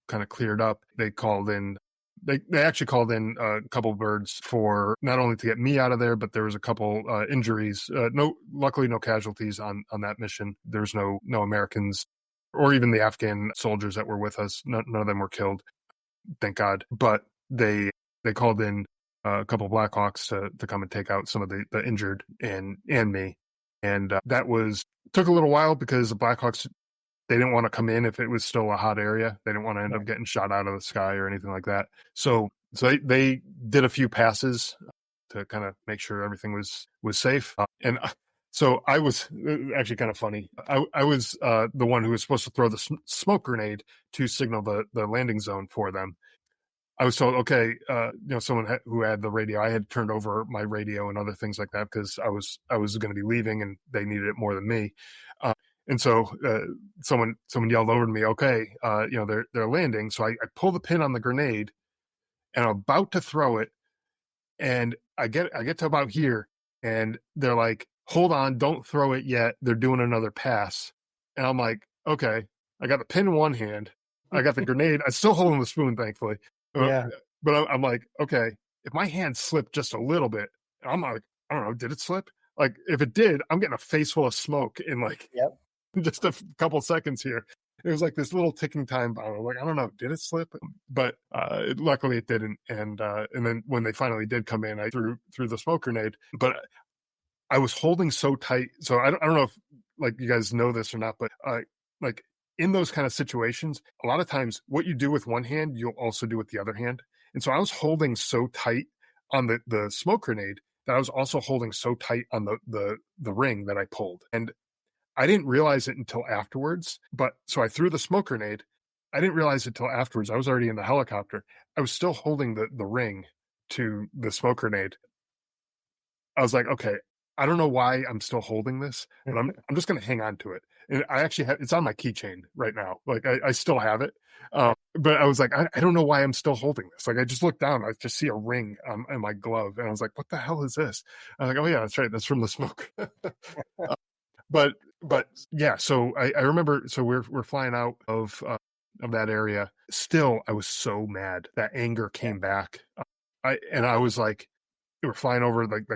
kind of cleared up, they called in. They actually called in a couple birds for not only to get me out of there, but there was a couple injuries. Luckily no casualties on that mission. There's no Americans or even the Afghan soldiers that were with us. None of them were killed, thank God. But they called in a couple of Blackhawks to come and take out some of the injured and me. And that took a little while because the Blackhawks, they didn't want to come in if it was still a hot area. They didn't want to end up getting shot out of the sky or anything like that. So they did a few passes to kind of make sure everything was safe. So I was actually kind of funny. I was the one who was supposed to throw the smoke grenade to signal the landing zone for them. I was told, okay, someone who had the radio, I had turned over my radio and other things like that because I was going to be leaving and they needed it more than me. And so someone yelled over to me, okay, they're landing. So I pull the pin on the grenade and I'm about to throw it. And I get to about here and they're like, hold on, don't throw it yet. They're doing another pass. And I'm like, okay, I got the pin in one hand. I got the grenade. I'm still holding the spoon, thankfully. Yeah. But I'm like, okay, if my hand slipped just a little bit, I'm like, I don't know, did it slip? Like, if it did, I'm getting a face full of smoke in like just a couple seconds here. It was like this little ticking time bomb. Like, I don't know, did it slip? But luckily it didn't. And then when they finally did come in, I threw the smoke grenade. But I was holding so tight. So I don't know if like you guys know this or not, but like in those kind of situations, a lot of times what you do with one hand, you'll also do with the other hand. And so I was holding so tight on the smoke grenade that I was also holding so tight on the ring that I pulled. And I didn't realize it until afterwards. But so I threw the smoke grenade. I didn't realize it until afterwards. I was already in the helicopter. I was still holding the ring to the smoke grenade. I was like, okay, I don't know why I'm still holding this, but I'm just going to hang on to it. And I actually have, it's on my keychain right now. Like I still have it. But I was like, I don't know why I'm still holding this. Like I just looked down, I just see a ring in my glove. And I was like, what the hell is this? I was like, oh yeah, that's right. That's from the smoke. But yeah, so I remember, so we're flying out of that area. Still, I was so mad. That anger came back. I was like, we were flying over like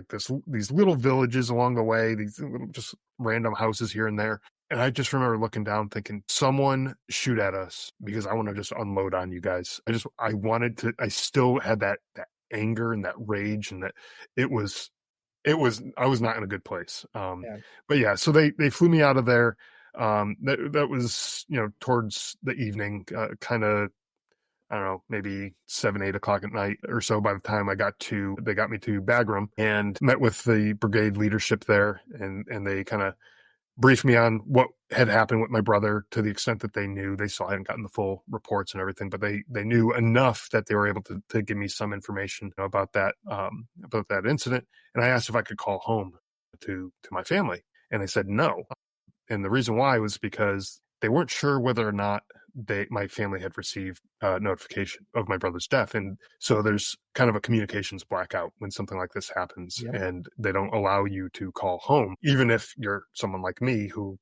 these little villages along the way, these little just random houses here and there. And I just remember looking down thinking, someone shoot at us because I want to just unload on you guys. I still had that anger and that rage, and that I was not in a good place. But yeah, so they flew me out of there. That was, towards the evening, kind of, I don't know, maybe 7-8 o'clock at night or so. By the time they got me to Bagram and met with the brigade leadership there, and they kind of briefed me on what had happened with my brother to the extent that they knew. They still hadn't gotten the full reports and everything, but they knew enough that they were able to give me some information about that incident. And I asked if I could call home to my family, and they said no. And the reason why was because they weren't sure whether or not my family had received notification of my brother's death. And so there's kind of a communications blackout when something like this happens, and they don't allow you to call home, even if you're someone like me who,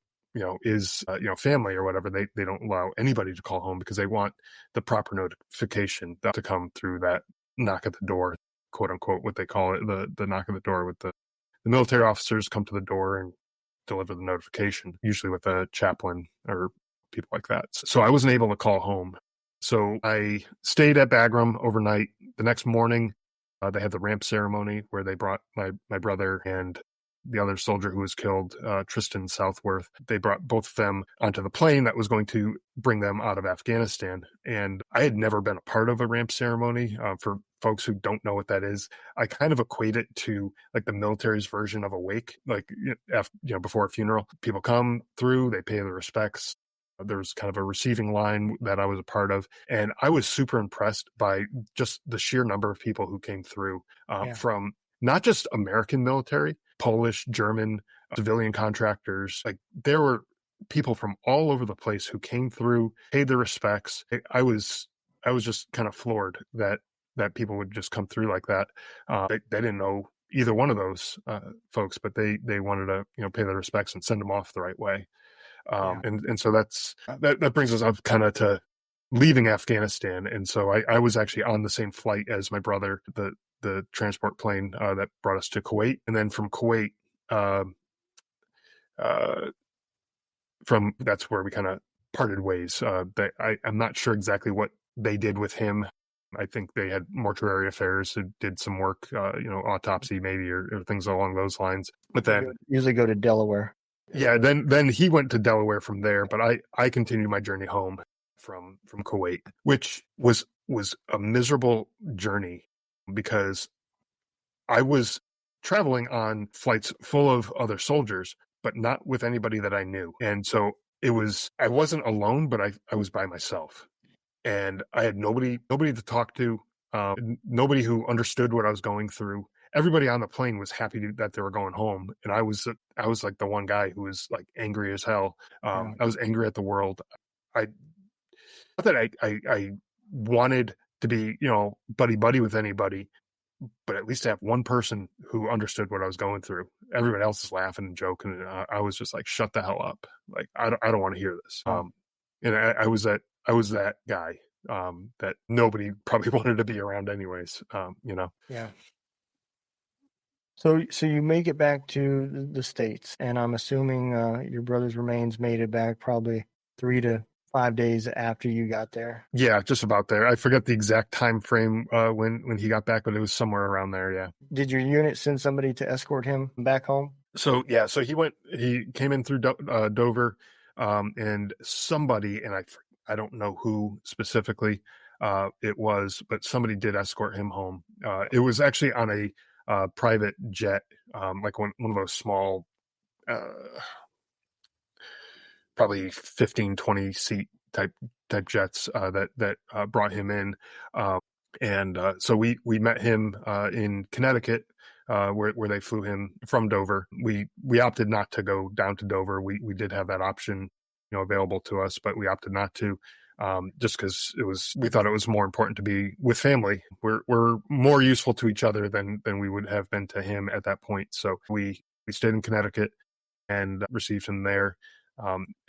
is, family or whatever. They don't allow anybody to call home because they want the proper notification to come through that knock at the door, quote unquote, what they call it, the knock at the door, with the military officers come to the door and deliver the notification, usually with a chaplain or people like that. So I wasn't able to call home. So I stayed at Bagram overnight. The next morning, they had the ramp ceremony where they brought my brother and the other soldier who was killed, Tristan Southworth. They brought both of them onto the plane that was going to bring them out of Afghanistan. And I had never been a part of a ramp ceremony. For folks who don't know what that is, I kind of equate it to like the military's version of a wake. Like, before a funeral, people come through, they pay their respects. There's kind of a receiving line that I was a part of. And I was super impressed by just the sheer number of people who came through from not just American military, Polish, German, civilian contractors. Like, there were people from all over the place who came through, paid their respects. I was just kind of floored that people would just come through like that. They didn't know either one of those folks, but they wanted to pay their respects and send them off the right way. And so that brings us up kind of to leaving Afghanistan. And so I was actually on the same flight as my brother, the transport plane that brought us to Kuwait. And then from Kuwait, that's where we kind of parted ways. I'm not sure exactly what they did with him. I think they had mortuary affairs who did some work, autopsy maybe, or things along those lines. But then usually go to Delaware. Yeah, then he went to Delaware from there, but I continued my journey home from Kuwait, which was a miserable journey because I was traveling on flights full of other soldiers, but not with anybody that I knew. And so I wasn't alone, but I was by myself, and I had nobody to talk to, nobody who understood what I was going through. Everybody on the plane was happy that they were going home, and I was like the one guy who was like angry as hell. Yeah. I was angry at the world. I Not that I wanted to be, buddy buddy with anybody, but at least to have one person who understood what I was going through. Everybody else is laughing and joking, and I was just like, "Shut the hell up!" Like, I don't want to hear this. And I was that guy that nobody probably wanted to be around, anyways. Yeah. So you make it back to the States, and I'm assuming your brother's remains made it back probably 3 to 5 days after you got there. Yeah, just about there. I forget the exact time frame when he got back, but it was somewhere around there. Yeah. Did your unit send somebody to escort him back home? So he came in through Dover, and somebody, and I don't know who specifically it was, but somebody did escort him home. It was actually on a private jet, like one of those small, probably 15, 20 seat type jets that brought him in. And so we met him in Connecticut, where they flew him from Dover. We opted not to go down to Dover. We did have that option, available to us, but we opted not to, just because we thought it was more important to be with family. We're more useful to each other than we would have been to him at that point. So we stayed in Connecticut and received him there.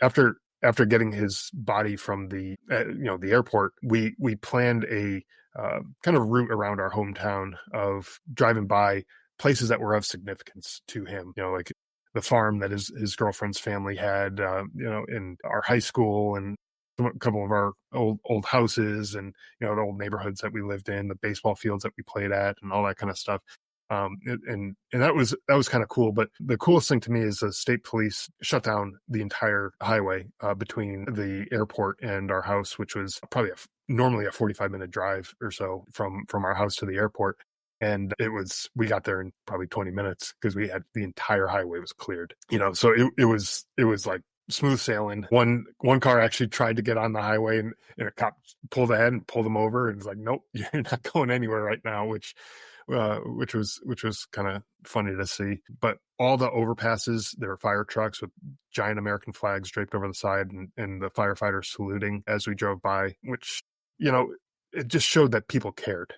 After getting his body from the the airport, we planned a kind of route around our hometown of driving by places that were of significance to him, like the farm that his girlfriend's family had, in our high school, and a couple of our old houses, and the old neighborhoods that we lived in, the baseball fields that we played at, and all that kind of stuff. And that was kind of cool. But the coolest thing to me is the state police shut down the entire highway between the airport and our house, which was probably normally a 45-minute drive or so from our house to the airport. And we got there in probably 20 minutes because we had the entire highway was cleared, so it was like smooth sailing. One car actually tried to get on the highway, and a cop pulled ahead and pulled them over, and was like, "Nope, you're not going anywhere right now," which was kind of funny to see. But all the overpasses, there were fire trucks with giant American flags draped over the side, and the firefighters saluting as we drove by, which, it just showed that people cared.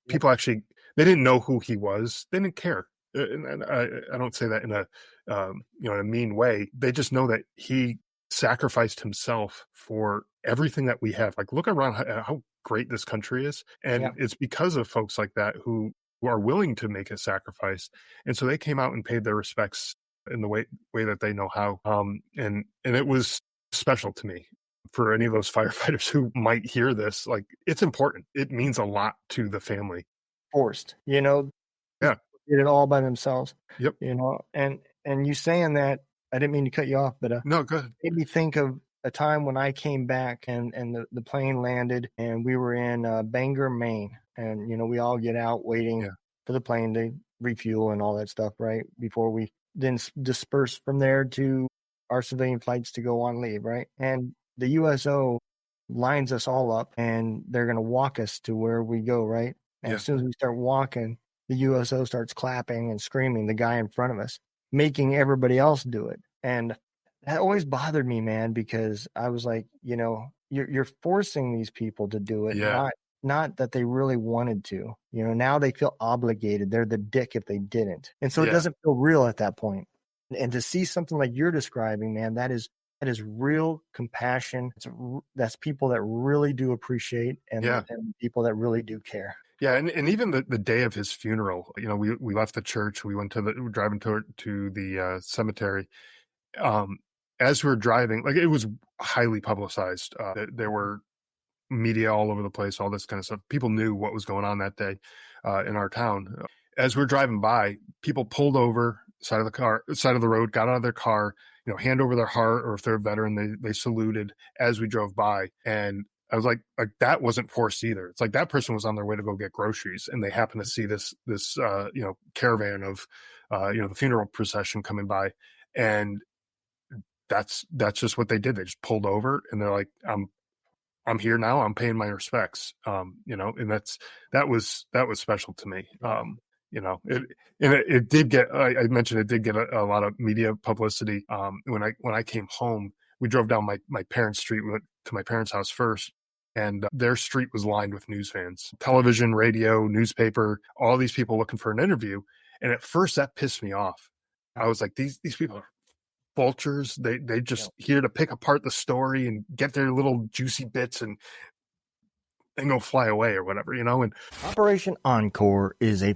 People actually, they didn't know who he was. They didn't care. And I don't say that in a mean way. They just know that he sacrificed himself for everything that we have. Like, look around how great this country is. And it's because of folks like that who are willing to make a sacrifice. And so they came out and paid their respects in the way that they know how. And it was special to me. For any of those firefighters who might hear this, like, it's important. It means a lot to the family. Forced, Yeah. Did it all by themselves. Yep. And you saying that, I didn't mean to cut you off, but no, go ahead. Made me think of a time when I came back and the plane landed, and we were in Bangor, Maine, and we all get out waiting for the plane to refuel and all that stuff, right, before we then disperse from there to our civilian flights to go on leave, right? And the USO lines us all up, and they're going to walk us to where we go, right? And as soon as we start walking, the USO starts clapping and screaming, the guy in front of us, making everybody else do it. And that always bothered me, man, because I was like, you're forcing these people to do it, not that they really wanted to. Now they feel obligated. They're the dick if they didn't. And so it doesn't feel real at that point. And to see something like you're describing, man, that is real compassion. That's people that really do appreciate and people that really do care. Yeah, and even the day of his funeral, we left the church, we went driving to the cemetery. As we were driving, like, it was highly publicized. There were media all over the place, all this kind of stuff. People knew what was going on that day in our town. As we were driving by, people pulled over side of the road, got out of their car, hand over their heart, or if they're a veteran, they saluted as we drove by. And I was like that wasn't forced either. It's like that person was on their way to go get groceries, and they happened to see this caravan of the funeral procession coming by, and that's just what they did. They just pulled over, and they're like, I'm here now. I'm paying my respects. And that was special to me. It did get. I mentioned it did get a lot of media publicity. When I came home, we drove down my parents' street. We went to my parents' house first, and their street was lined with news fans, television, radio, newspaper, all these people looking for an interview. And at first, that pissed me off. I was like, these people are vultures. They just here to pick apart the story and get their little juicy bits and go fly away or whatever, And Operation Encore is a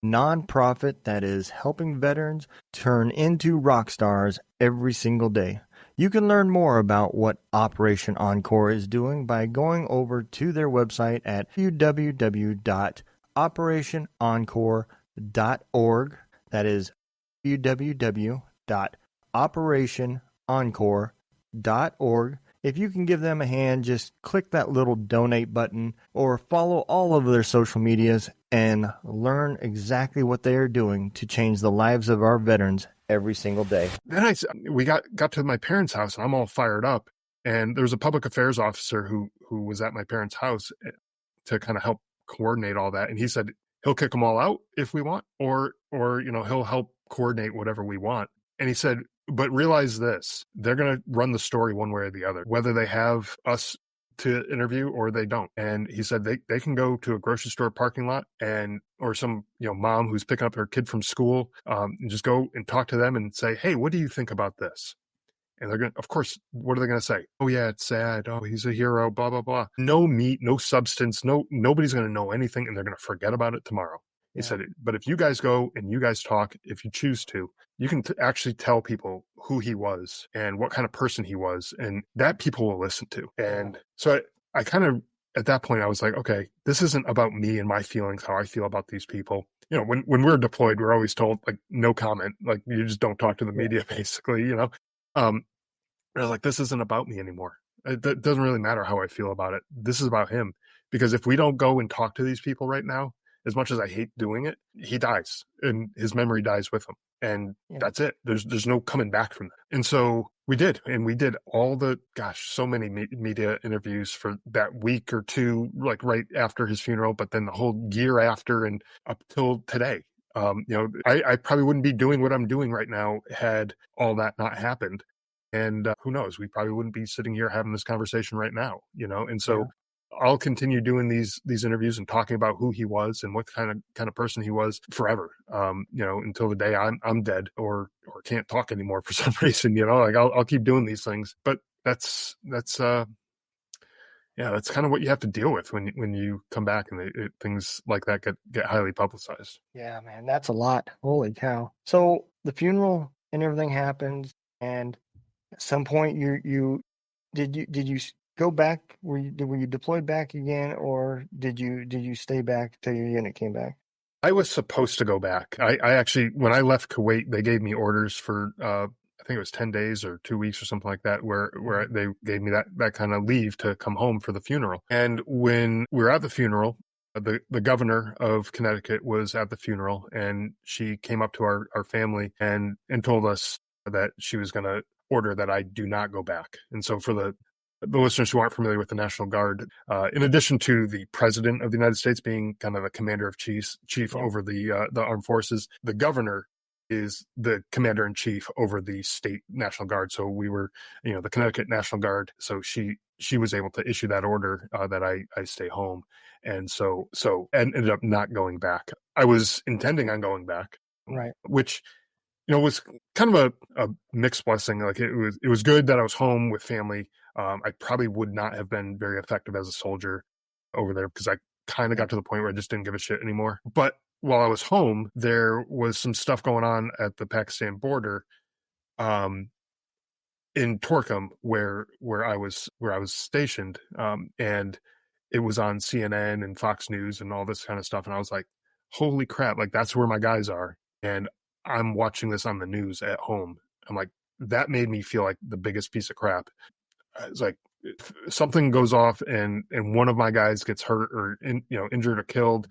nonprofit that is helping veterans turn into rock stars every single day. You can learn more about what Operation Encore is doing by going over to their website at www.operationencore.org. That is www.operationencore.org. If you can give them a hand, just click that little donate button or follow all of their social medias and learn exactly what they are doing to change the lives of our veterans every single day. Then we got to my parents' house, and I'm all fired up. And there was a public affairs officer who was at my parents' house to kind of help coordinate all that. And he said he'll kick them all out if we want, or he'll help coordinate whatever we want. And he said, but realize this, they're going to run the story one way or the other, whether they have us to interview or they don't. And he said they can go to a grocery store parking lot or some mom who's picking up her kid from school, and just go and talk to them and say, hey, what do you think about this? And they're going to, of course, what are they going to say? Oh yeah, it's sad. Oh, he's a hero, blah, blah, blah. No meat, no substance, nobody's going to know anything, and they're going to forget about it tomorrow. He said, but if you guys go and you guys talk, if you choose to, you can actually tell people who he was and what kind of person he was, and that people will listen to. And so I kind of, at that point, I was like, okay, this isn't about me and my feelings, how I feel about these people. When we're deployed, we're always told, like, no comment, like you just don't talk to the media, basically, I was like, this isn't about me anymore. It doesn't really matter how I feel about it. This is about him. Because if we don't go and talk to these people right now, as much as I hate doing it, he dies and his memory dies with him. And that's it. There's no coming back from that. And so we did. And we did all so many media interviews for that week or two, like right after his funeral, but then the whole year after and up till today. I probably wouldn't be doing what I'm doing right now had all that not happened. And who knows, we probably wouldn't be sitting here having this conversation right now, And so I'll continue doing these interviews and talking about who he was and what kind of person he was forever, until the day I'm dead or can't talk anymore for some reason, I'll keep doing these things. But that's kind of what you have to deal with when you come back and things like that get highly publicized. Yeah, man, that's a lot. Holy cow. So the funeral and everything happens, and at some point you did you go back? Were you deployed back again, or did you stay back till your unit came back? I was supposed to go back. I actually, when I left Kuwait, they gave me orders for I think it was 10 days or 2 weeks or something like that, where they gave me that kind of leave to come home for the funeral. And when we were at the funeral, the governor of Connecticut was at the funeral, and she came up to our family and told us that she was going to order that I do not go back. And so for the listeners who aren't familiar with the National Guard, in addition to the President of the United States being kind of a commander of chief over the armed forces, the governor is the commander in chief over the state National Guard. So we were, the Connecticut National Guard. So she was able to issue that order that I stay home, and so ended up not going back. I was intending on going back, right? Which was kind of a mixed blessing. Like it was good that I was home with family. I probably would not have been very effective as a soldier over there because I kind of got to the point where I just didn't give a shit anymore. But while I was home, there was some stuff going on at the Pakistan border, in Torkham, where I was stationed, and it was on CNN and Fox News and all this kind of stuff. And I was like, holy crap, like that's where my guys are. And I'm watching this on the news at home. I'm like, that made me feel like the biggest piece of crap. It's like, something goes off and one of my guys gets hurt or injured or killed,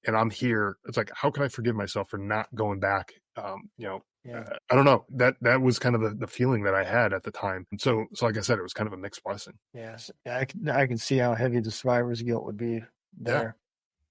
and I'm here, it's like, how can I forgive myself for not going back? Yeah. I don't know. That was kind of the feeling that I had at the time. And so like I said, it was kind of a mixed blessing. Yes. I can see how heavy the survivor's guilt would be there. Yeah.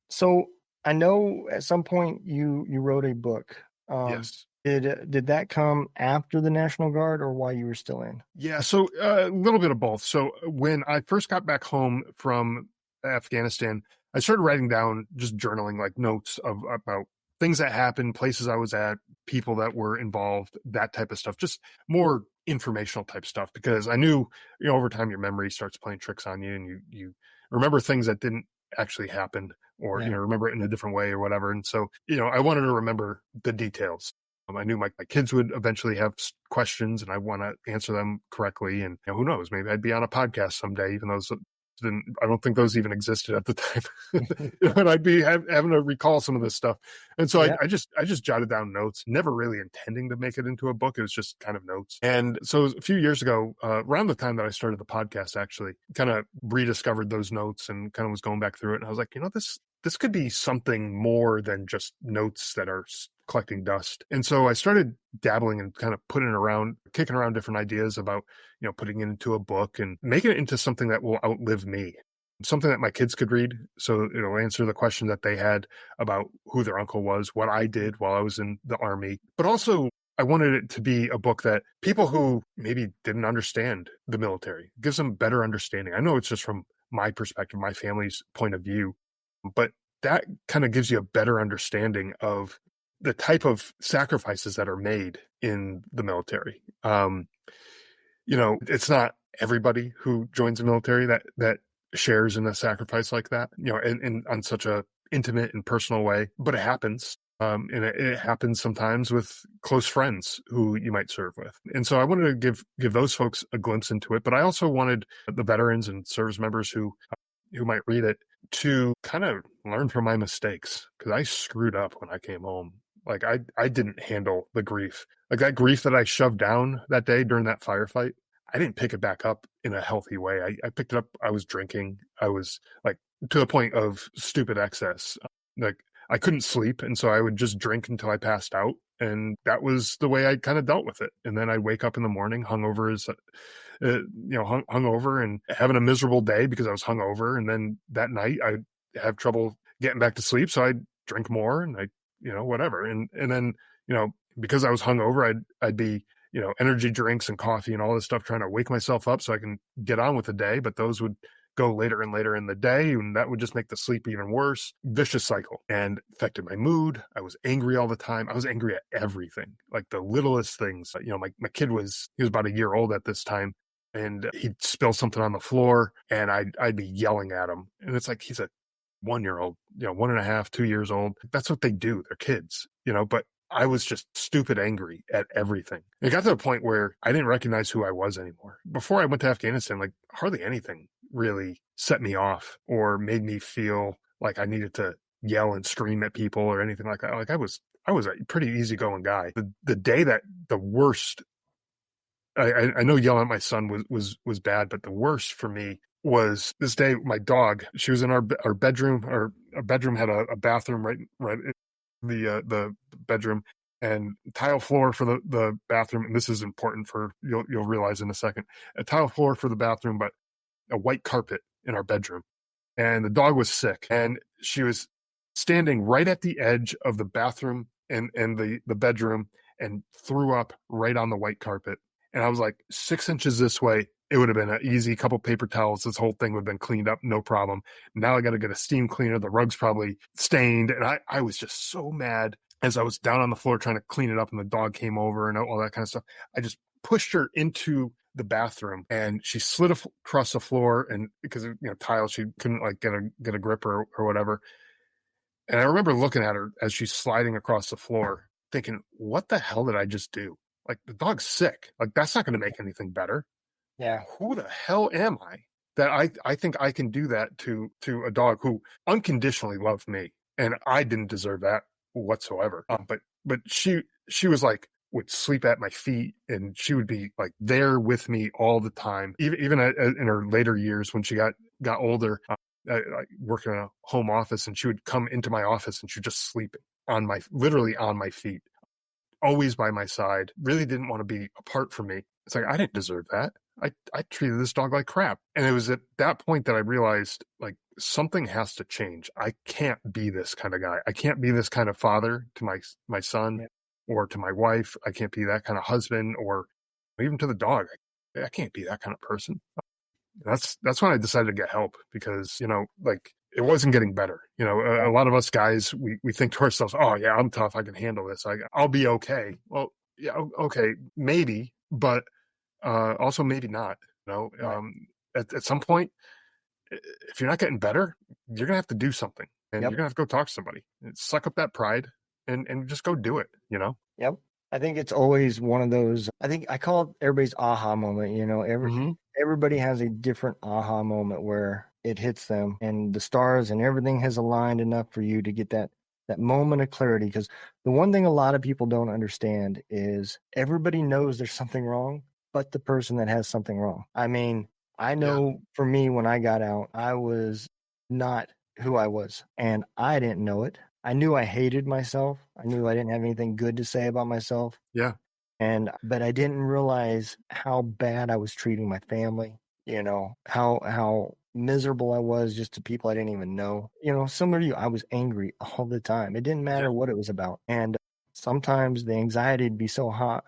So I know at some point you wrote a book. Yes. Did that come after the National Guard or while you were still in? Yeah. So a little bit of both. So when I first got back home from Afghanistan, I started writing down, just journaling, like notes about things that happened, places I was at, people that were involved, that type of stuff, just more informational type stuff, because I knew, over time your memory starts playing tricks on you, and you remember things that didn't actually happen, or remember it in a different way or whatever. And so I wanted to remember the details. I knew my kids would eventually have questions, and I want to answer them correctly. And who knows, maybe I'd be on a podcast someday, even though I don't think those even existed at the time. And I'd be having to recall some of this stuff. And so I just jotted down notes, never really intending to make it into a book. It was just kind of notes. And so a few years ago, around the time that I started the podcast, actually kind of rediscovered those notes and kind of was going back through it. And I was like, this could be something more than just notes that are collecting dust. And so I started dabbling and kind of kicking around different ideas about, putting it into a book and making it into something that will outlive me, something that my kids could read. So it'll answer the question that they had about who their uncle was, what I did while I was in the Army. But also, I wanted it to be a book that people who maybe didn't understand the military, gives them better understanding. I know it's just from my perspective, my family's point of view, but that kind of gives you a better understanding of the type of sacrifices that are made in the military. It's not everybody who joins the military that shares in a sacrifice like that, and on such a intimate and personal way, but it happens. And it happens sometimes with close friends who you might serve with. And so I wanted to give those folks a glimpse into it, but I also wanted the veterans and service members who might read it to kind of learn from my mistakes, because I screwed up when I came home. Like I didn't handle the grief, like that grief that I shoved down that day during that firefight. I didn't pick it back up in a healthy way. I picked it up. I was drinking. I was like to the point of stupid excess. Like I couldn't sleep. And so I would just drink until I passed out. And that was the way I kind of dealt with it. And then I'd wake up in the morning hungover hungover and having a miserable day because I was hungover. And then that night I'd have trouble getting back to sleep. So I'd drink more and whatever. And then, because I was hungover, I'd be, energy drinks and coffee and all this stuff, trying to wake myself up so I can get on with the day. But those would go later and later in the day, and that would just make the sleep even worse. Vicious cycle, and affected my mood. I was angry all the time. I was angry at everything, like the littlest things. My kid he was about a year old at this time, and he'd spill something on the floor, and I'd be yelling at him. And it's like, he's a 1-year-old, 1.5, 2 years old. That's what they do. They're kids, but I was just stupid angry at everything. It got to the point where I didn't recognize who I was anymore. Before I went to Afghanistan, like hardly anything really set me off or made me feel like I needed to yell and scream at people or anything like that. Like I was a pretty easygoing guy. The day that the worst, I know yelling at my son was bad, but the worst for me was this day. My dog, she was in our bedroom. Our bedroom had a bathroom right in the bedroom, and tile floor for the bathroom. And this is important you'll realize in a second. A tile floor for the bathroom, but a white carpet in our bedroom. And the dog was sick, and she was standing right at the edge of the bathroom and the bedroom, and threw up right on the white carpet. And I was like, 6 inches this way, it would have been an easy couple paper towels. This whole thing would have been cleaned up, no problem. Now I got to get a steam cleaner. The rug's probably stained. And I was just so mad as I was down on the floor trying to clean it up, and the dog came over and all that kind of stuff. I just pushed her into the bathroom, and she slid across the floor, and because tiles, she couldn't like get a grip or whatever. And I remember looking at her as she's sliding across the floor, thinking, what the hell did I just do? Like, the dog's sick. Like, that's not going to make anything better. Yeah. Who the hell am I that I think I can do that to a dog who unconditionally loved me, and I didn't deserve that whatsoever. But she was like, would sleep at my feet, and she would be like there with me all the time. Even in her later years when she got older, I worked in a home office, and she would come into my office and she'd just sleep literally on my feet, always by my side. Really didn't want to be apart from me. It's like, I didn't deserve that. I treated this dog like crap. And it was at that point that I realized, like, something has to change. I can't be this kind of guy. I can't be this kind of father to my son or to my wife. I can't be that kind of husband, or even to the dog. I can't be that kind of person. That's when I decided to get help, because, like, it wasn't getting better. A lot of us guys, we think to ourselves, oh yeah, I'm tough. I can handle this. I'll be okay. Well, yeah, okay, maybe, but also maybe not. Right. At some point, if you're not getting better, you're gonna have to do something, and you're gonna have to go talk to somebody. Suck up that pride and just go do it. Yep. I think it's always one of those. I think I call it everybody's aha moment. Everybody has a different aha moment where it hits them, and the stars and everything has aligned enough for you to get that moment of clarity. Because the one thing a lot of people don't understand is everybody knows there's something wrong, but the person that has something wrong. I mean, I know for me, when I got out, I was not who I was, and I didn't know it. I knew I hated myself. I knew I didn't have anything good to say about myself. Yeah. But I didn't realize how bad I was treating my family, how miserable I was just to people I didn't even know. Similar to you, I was angry all the time. It didn't matter what it was about. And sometimes the anxiety would be so hot,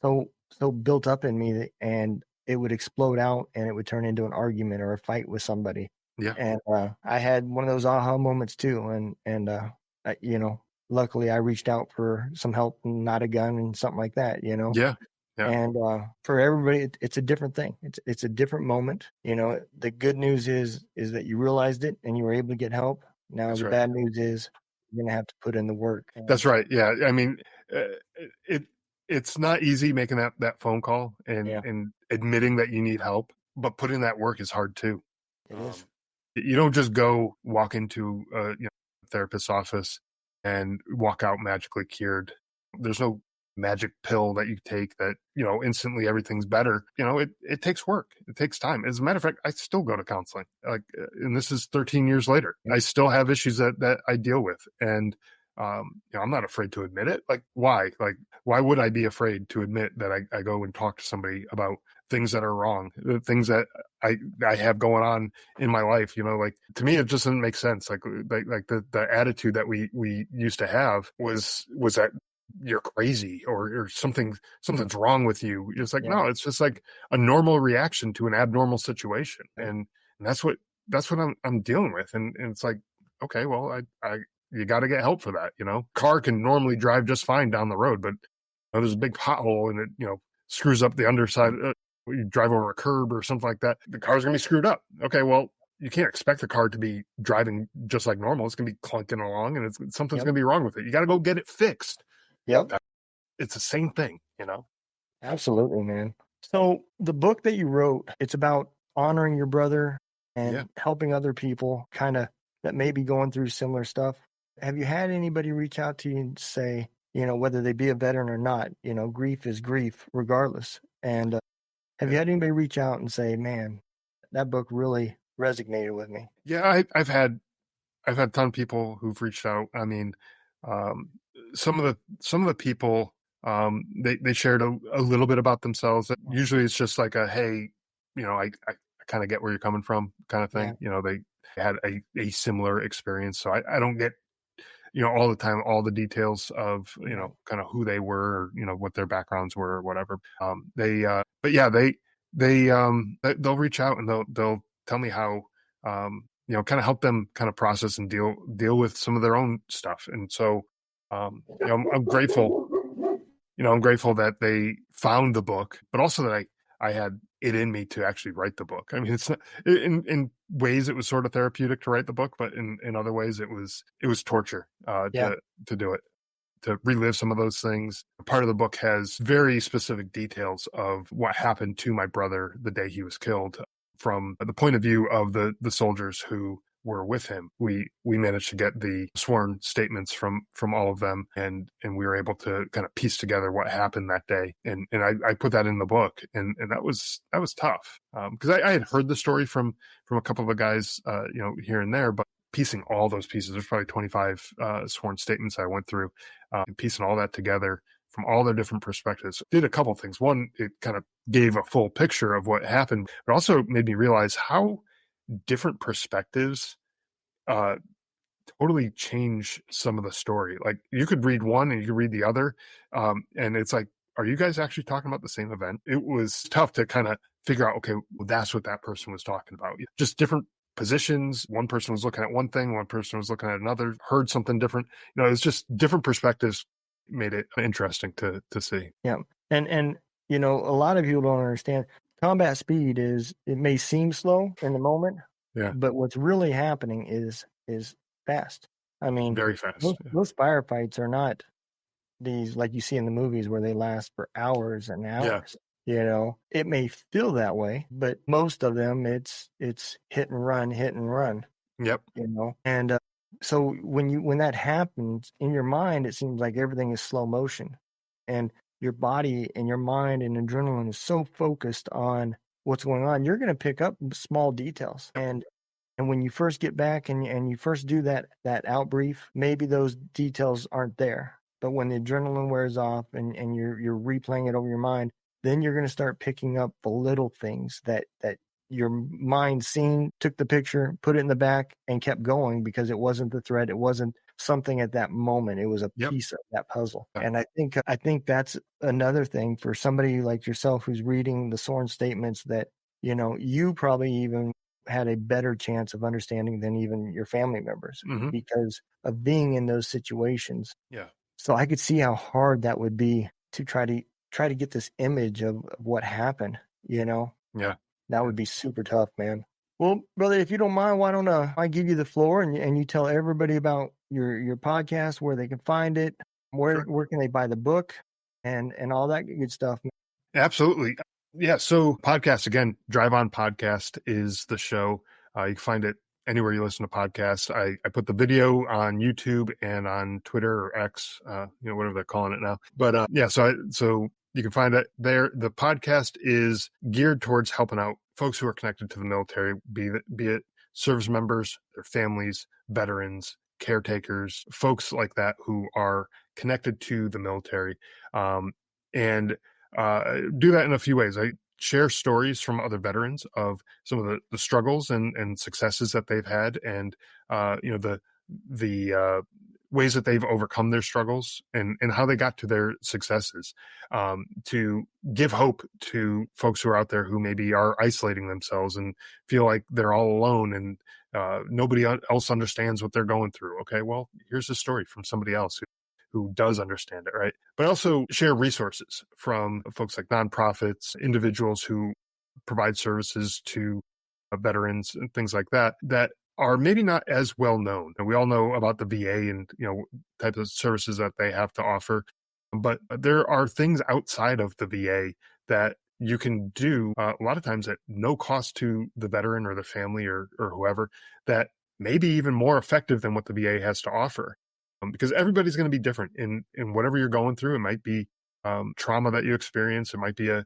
so built up in me, and it would explode out, and it would turn into an argument or a fight with somebody. Yeah. And I had one of those aha moments too. And luckily I reached out for some help, and not a gun and something like that, Yeah. And for everybody, it's a different thing. It's a different moment. The good news is that you realized it and you were able to get help. Now That's the right. bad news is you're going to have to put in the work. That's right. Yeah. I mean, it's not easy making that phone call and admitting that you need help, but putting that work is hard too. It is. You don't just go walk into a therapist's office and walk out magically cured. There's no magic pill that you take that instantly everything's better. It takes work. It takes time. As a matter of fact, I still go to counseling, and this is 13 years later. I still have issues that I deal with, and I'm not afraid to admit it. Why would I be afraid to admit that I go and talk to somebody about things that are wrong, the things that I have going on in my life? To me, it just doesn't make sense. The attitude that we used to have was that you're crazy or something's wrong with you. It's no, it's just like a normal reaction to an abnormal situation, and that's what I'm dealing with. And it's like, okay, well, you got to get help for that. Car can normally drive just fine down the road, but there's a big pothole and it screws up the underside. You drive over a curb or something like that, the car's gonna be screwed up. Okay, well, you can't expect the car to be driving just like normal. It's gonna be clunking along, and something's gonna be wrong with it. You got to go get it fixed. Yep. It's the same thing. Absolutely, man. So the book that you wrote, it's about honoring your brother and helping other people that may be going through similar stuff. Have you had anybody reach out to you and say, whether they be a veteran or not, grief is grief regardless. And have you had anybody reach out and say, man, that book really resonated with me? Yeah, I've had a ton of people who've reached out. I mean, some of the people, they shared a little bit about themselves. Usually it's just like a, hey, I kind of get where you're coming from kind of thing. They had a similar experience. So I don't get, all the time, all the details of, kind of who they were, or, what their backgrounds were or whatever. But yeah, they'll reach out and they'll tell me how, kind of help them kind of process and deal with some of their own stuff. And so, I'm grateful, I'm grateful that they found the book, but also that I had it in me to actually write the book. I mean, it's not, in ways it was sort of therapeutic to write the book, but in other ways it was torture to do it, to relive some of those things. Part of the book has very specific details of what happened to my brother the day he was killed, from the point of view of the soldiers who were with him, we managed to get the sworn statements from all of them, and we were able to kind of piece together what happened that day, and I put that in the book, and that was tough, because I had heard the story from a couple of guys, here and there, but piecing all those pieces, there's probably 25 sworn statements I went through, and piecing all that together from all their different perspectives did a couple of things. One, it kind of gave a full picture of what happened, but also made me realize how different perspectives totally change some of the story. Like, you could read one and you could read the other, and it's like, are you guys actually talking about the same event? It was tough to kind of figure out, okay, well, that's what that person was talking about. Just different positions. One person was looking at one thing, one person was looking at another, heard something different. It's just different perspectives made it interesting to see. Yeah. And a lot of people don't understand combat speed it may seem slow in the moment, but what's really happening is fast. I mean, very fast. Those firefights are not these like you see in the movies where they last for hours and hours. It may feel that way, but most of them it's hit and run. Yep. And so when that happens in your mind, it seems like everything is slow motion, and your body and your mind and adrenaline is so focused on what's going on, you're going to pick up small details. And when you first get back and you first do that out brief, maybe those details aren't there. But when the adrenaline wears off and you're replaying it over your mind, then you're going to start picking up the little things that your mind seen, took the picture, put it in the back, and kept going because it wasn't the threat. It wasn't something at that moment. It was a piece of that puzzle. And I think that's another thing for somebody like yourself who's reading the sworn statements, that you probably even had a better chance of understanding than even your family members because of being in those situations. Yeah. So I could see how hard that would be to try to get this image of what happened. Yeah. That would be super tough, man. Well, brother, if you don't mind, why don't I give you the floor and you tell everybody about your podcast, where they can find it, where can they buy the book, and all that good stuff. Absolutely. Yeah. So podcast, again, Drive On Podcast is the show. You can find it anywhere you listen to podcasts. I put the video on YouTube and on Twitter or X, whatever they're calling it now. But so you can find it there. The podcast is geared towards helping out folks who are connected to the military, be it service members, their families, veterans, caretakers, folks like that who are connected to the military, and do that in a few ways. I share stories from other veterans of some of the struggles and successes that they've had, and the ways that they've overcome their struggles and how they got to their successes, to give hope to folks who are out there who maybe are isolating themselves and feel like they're all alone and nobody else understands what they're going through. Okay, well, here's a story from somebody else who does understand it, right? But also share resources from folks like nonprofits, individuals who provide services to veterans and things like that are maybe not as well known. And we all know about the VA and types of services that they have to offer, but there are things outside of the VA that you can do a lot of times at no cost to the veteran or the family or whoever, that may be even more effective than what the VA has to offer. Because everybody's going to be different in whatever you're going through. It might be trauma that you experience. It might be a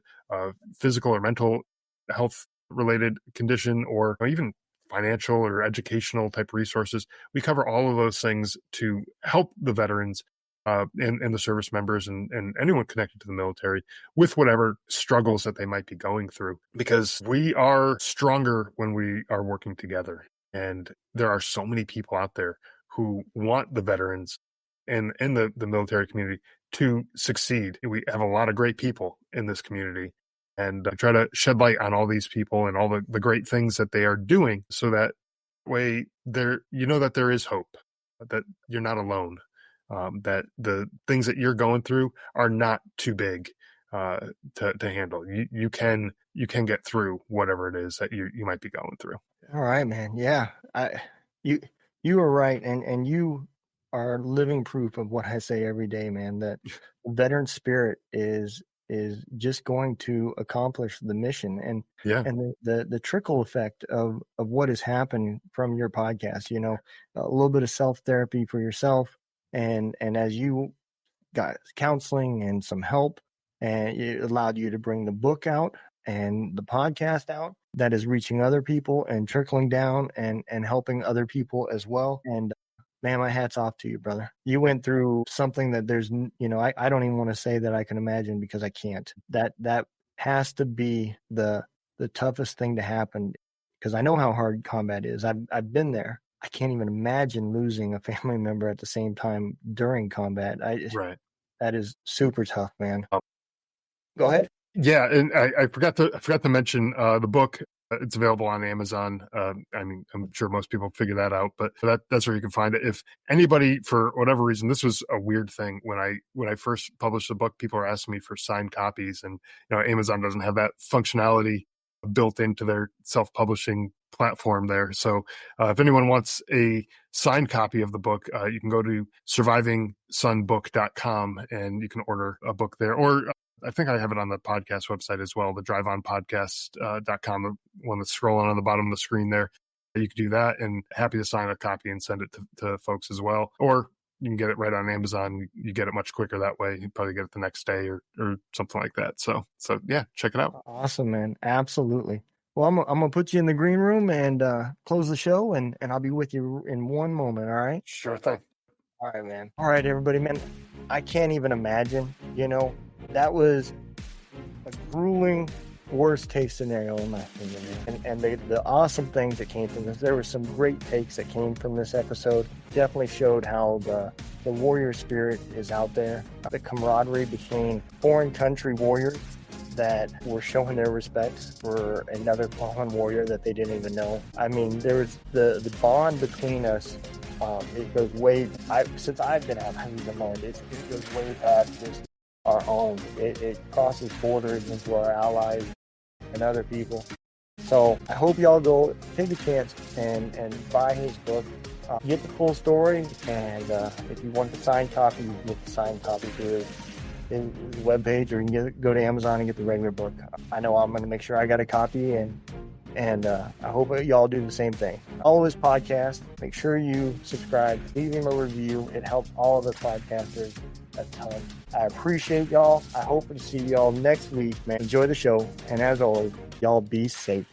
physical or mental health related condition, or even financial or educational type resources. We cover all of those things to help the veterans and the service members and anyone connected to the military with whatever struggles that they might be going through, because we are stronger when we are working together. And there are so many people out there who want the veterans and the military community to succeed. We have a lot of great people in this community, and try to shed light on all these people and all the great things that they are doing, so that way that there is hope, that you're not alone, that the things that you're going through are not too big to handle. You can get through whatever it is that you might be going through. All right, man. Yeah, you are right, and you are living proof of what I say every day, man. That veteran spirit is is just going to accomplish the mission. And Yeah. and the trickle effect of what has happened from your podcast, a little bit of self-therapy for yourself, and as you got counseling and some help, and it allowed you to bring the book out and the podcast out that is reaching other people and trickling down and helping other people as well. And man, my hat's off to you, brother. You went through something that I don't even want to say that I can imagine, because I can't. That has to be the toughest thing to happen, because I know how hard combat is. I've been there. I can't even imagine losing a family member at the same time during combat. Right. That is super tough, man. Go ahead. Yeah, and I forgot to mention the book. It's available on Amazon. I mean, I'm sure most people figure that out, but that's where you can find it. If anybody, for whatever reason, this was a weird thing when I first published the book, people were asking me for signed copies, and Amazon doesn't have that functionality built into their self-publishing platform there. So if anyone wants a signed copy of the book, you can go to survivingsonbook.com and you can order a book there. Or I think I have it on the podcast website as well, the driveonpodcast.com, the one that's scrolling on the bottom of the screen there. You can do that, and happy to sign a copy and send it to folks as well. Or you can get it right on Amazon. You get it much quicker that way. You probably get it the next day or something like that. So yeah, check it out. Awesome, man. Absolutely. Well, I'm going to put you in the green room and close the show, and I'll be with you in one moment. All right? Sure thing. All right, man. All right, everybody, man. I can't even imagine, that was a grueling, worst case scenario in my opinion. And the awesome things that came from this, there were some great takes that came from this episode. Definitely showed how the warrior spirit is out there. The camaraderie between foreign country warriors that were showing their respect for another fallen warrior that they didn't even know. I mean, there was the bond between us. It goes way, since I've been out, I've even learned it goes way past just our own. It crosses borders into our allies and other people. So I hope y'all go take a chance and buy his book. Get the full story, and if you want the signed copy, you can get the signed copy through his webpage, or you can go to Amazon and get the regular book. I know I'm going to make sure I got a copy, and I hope y'all do the same thing. Follow his podcast. Make sure you subscribe. Leave him a review. It helps all of the podcasters a ton. I appreciate y'all. I hope to see y'all next week, man. Enjoy the show. And as always, y'all be safe.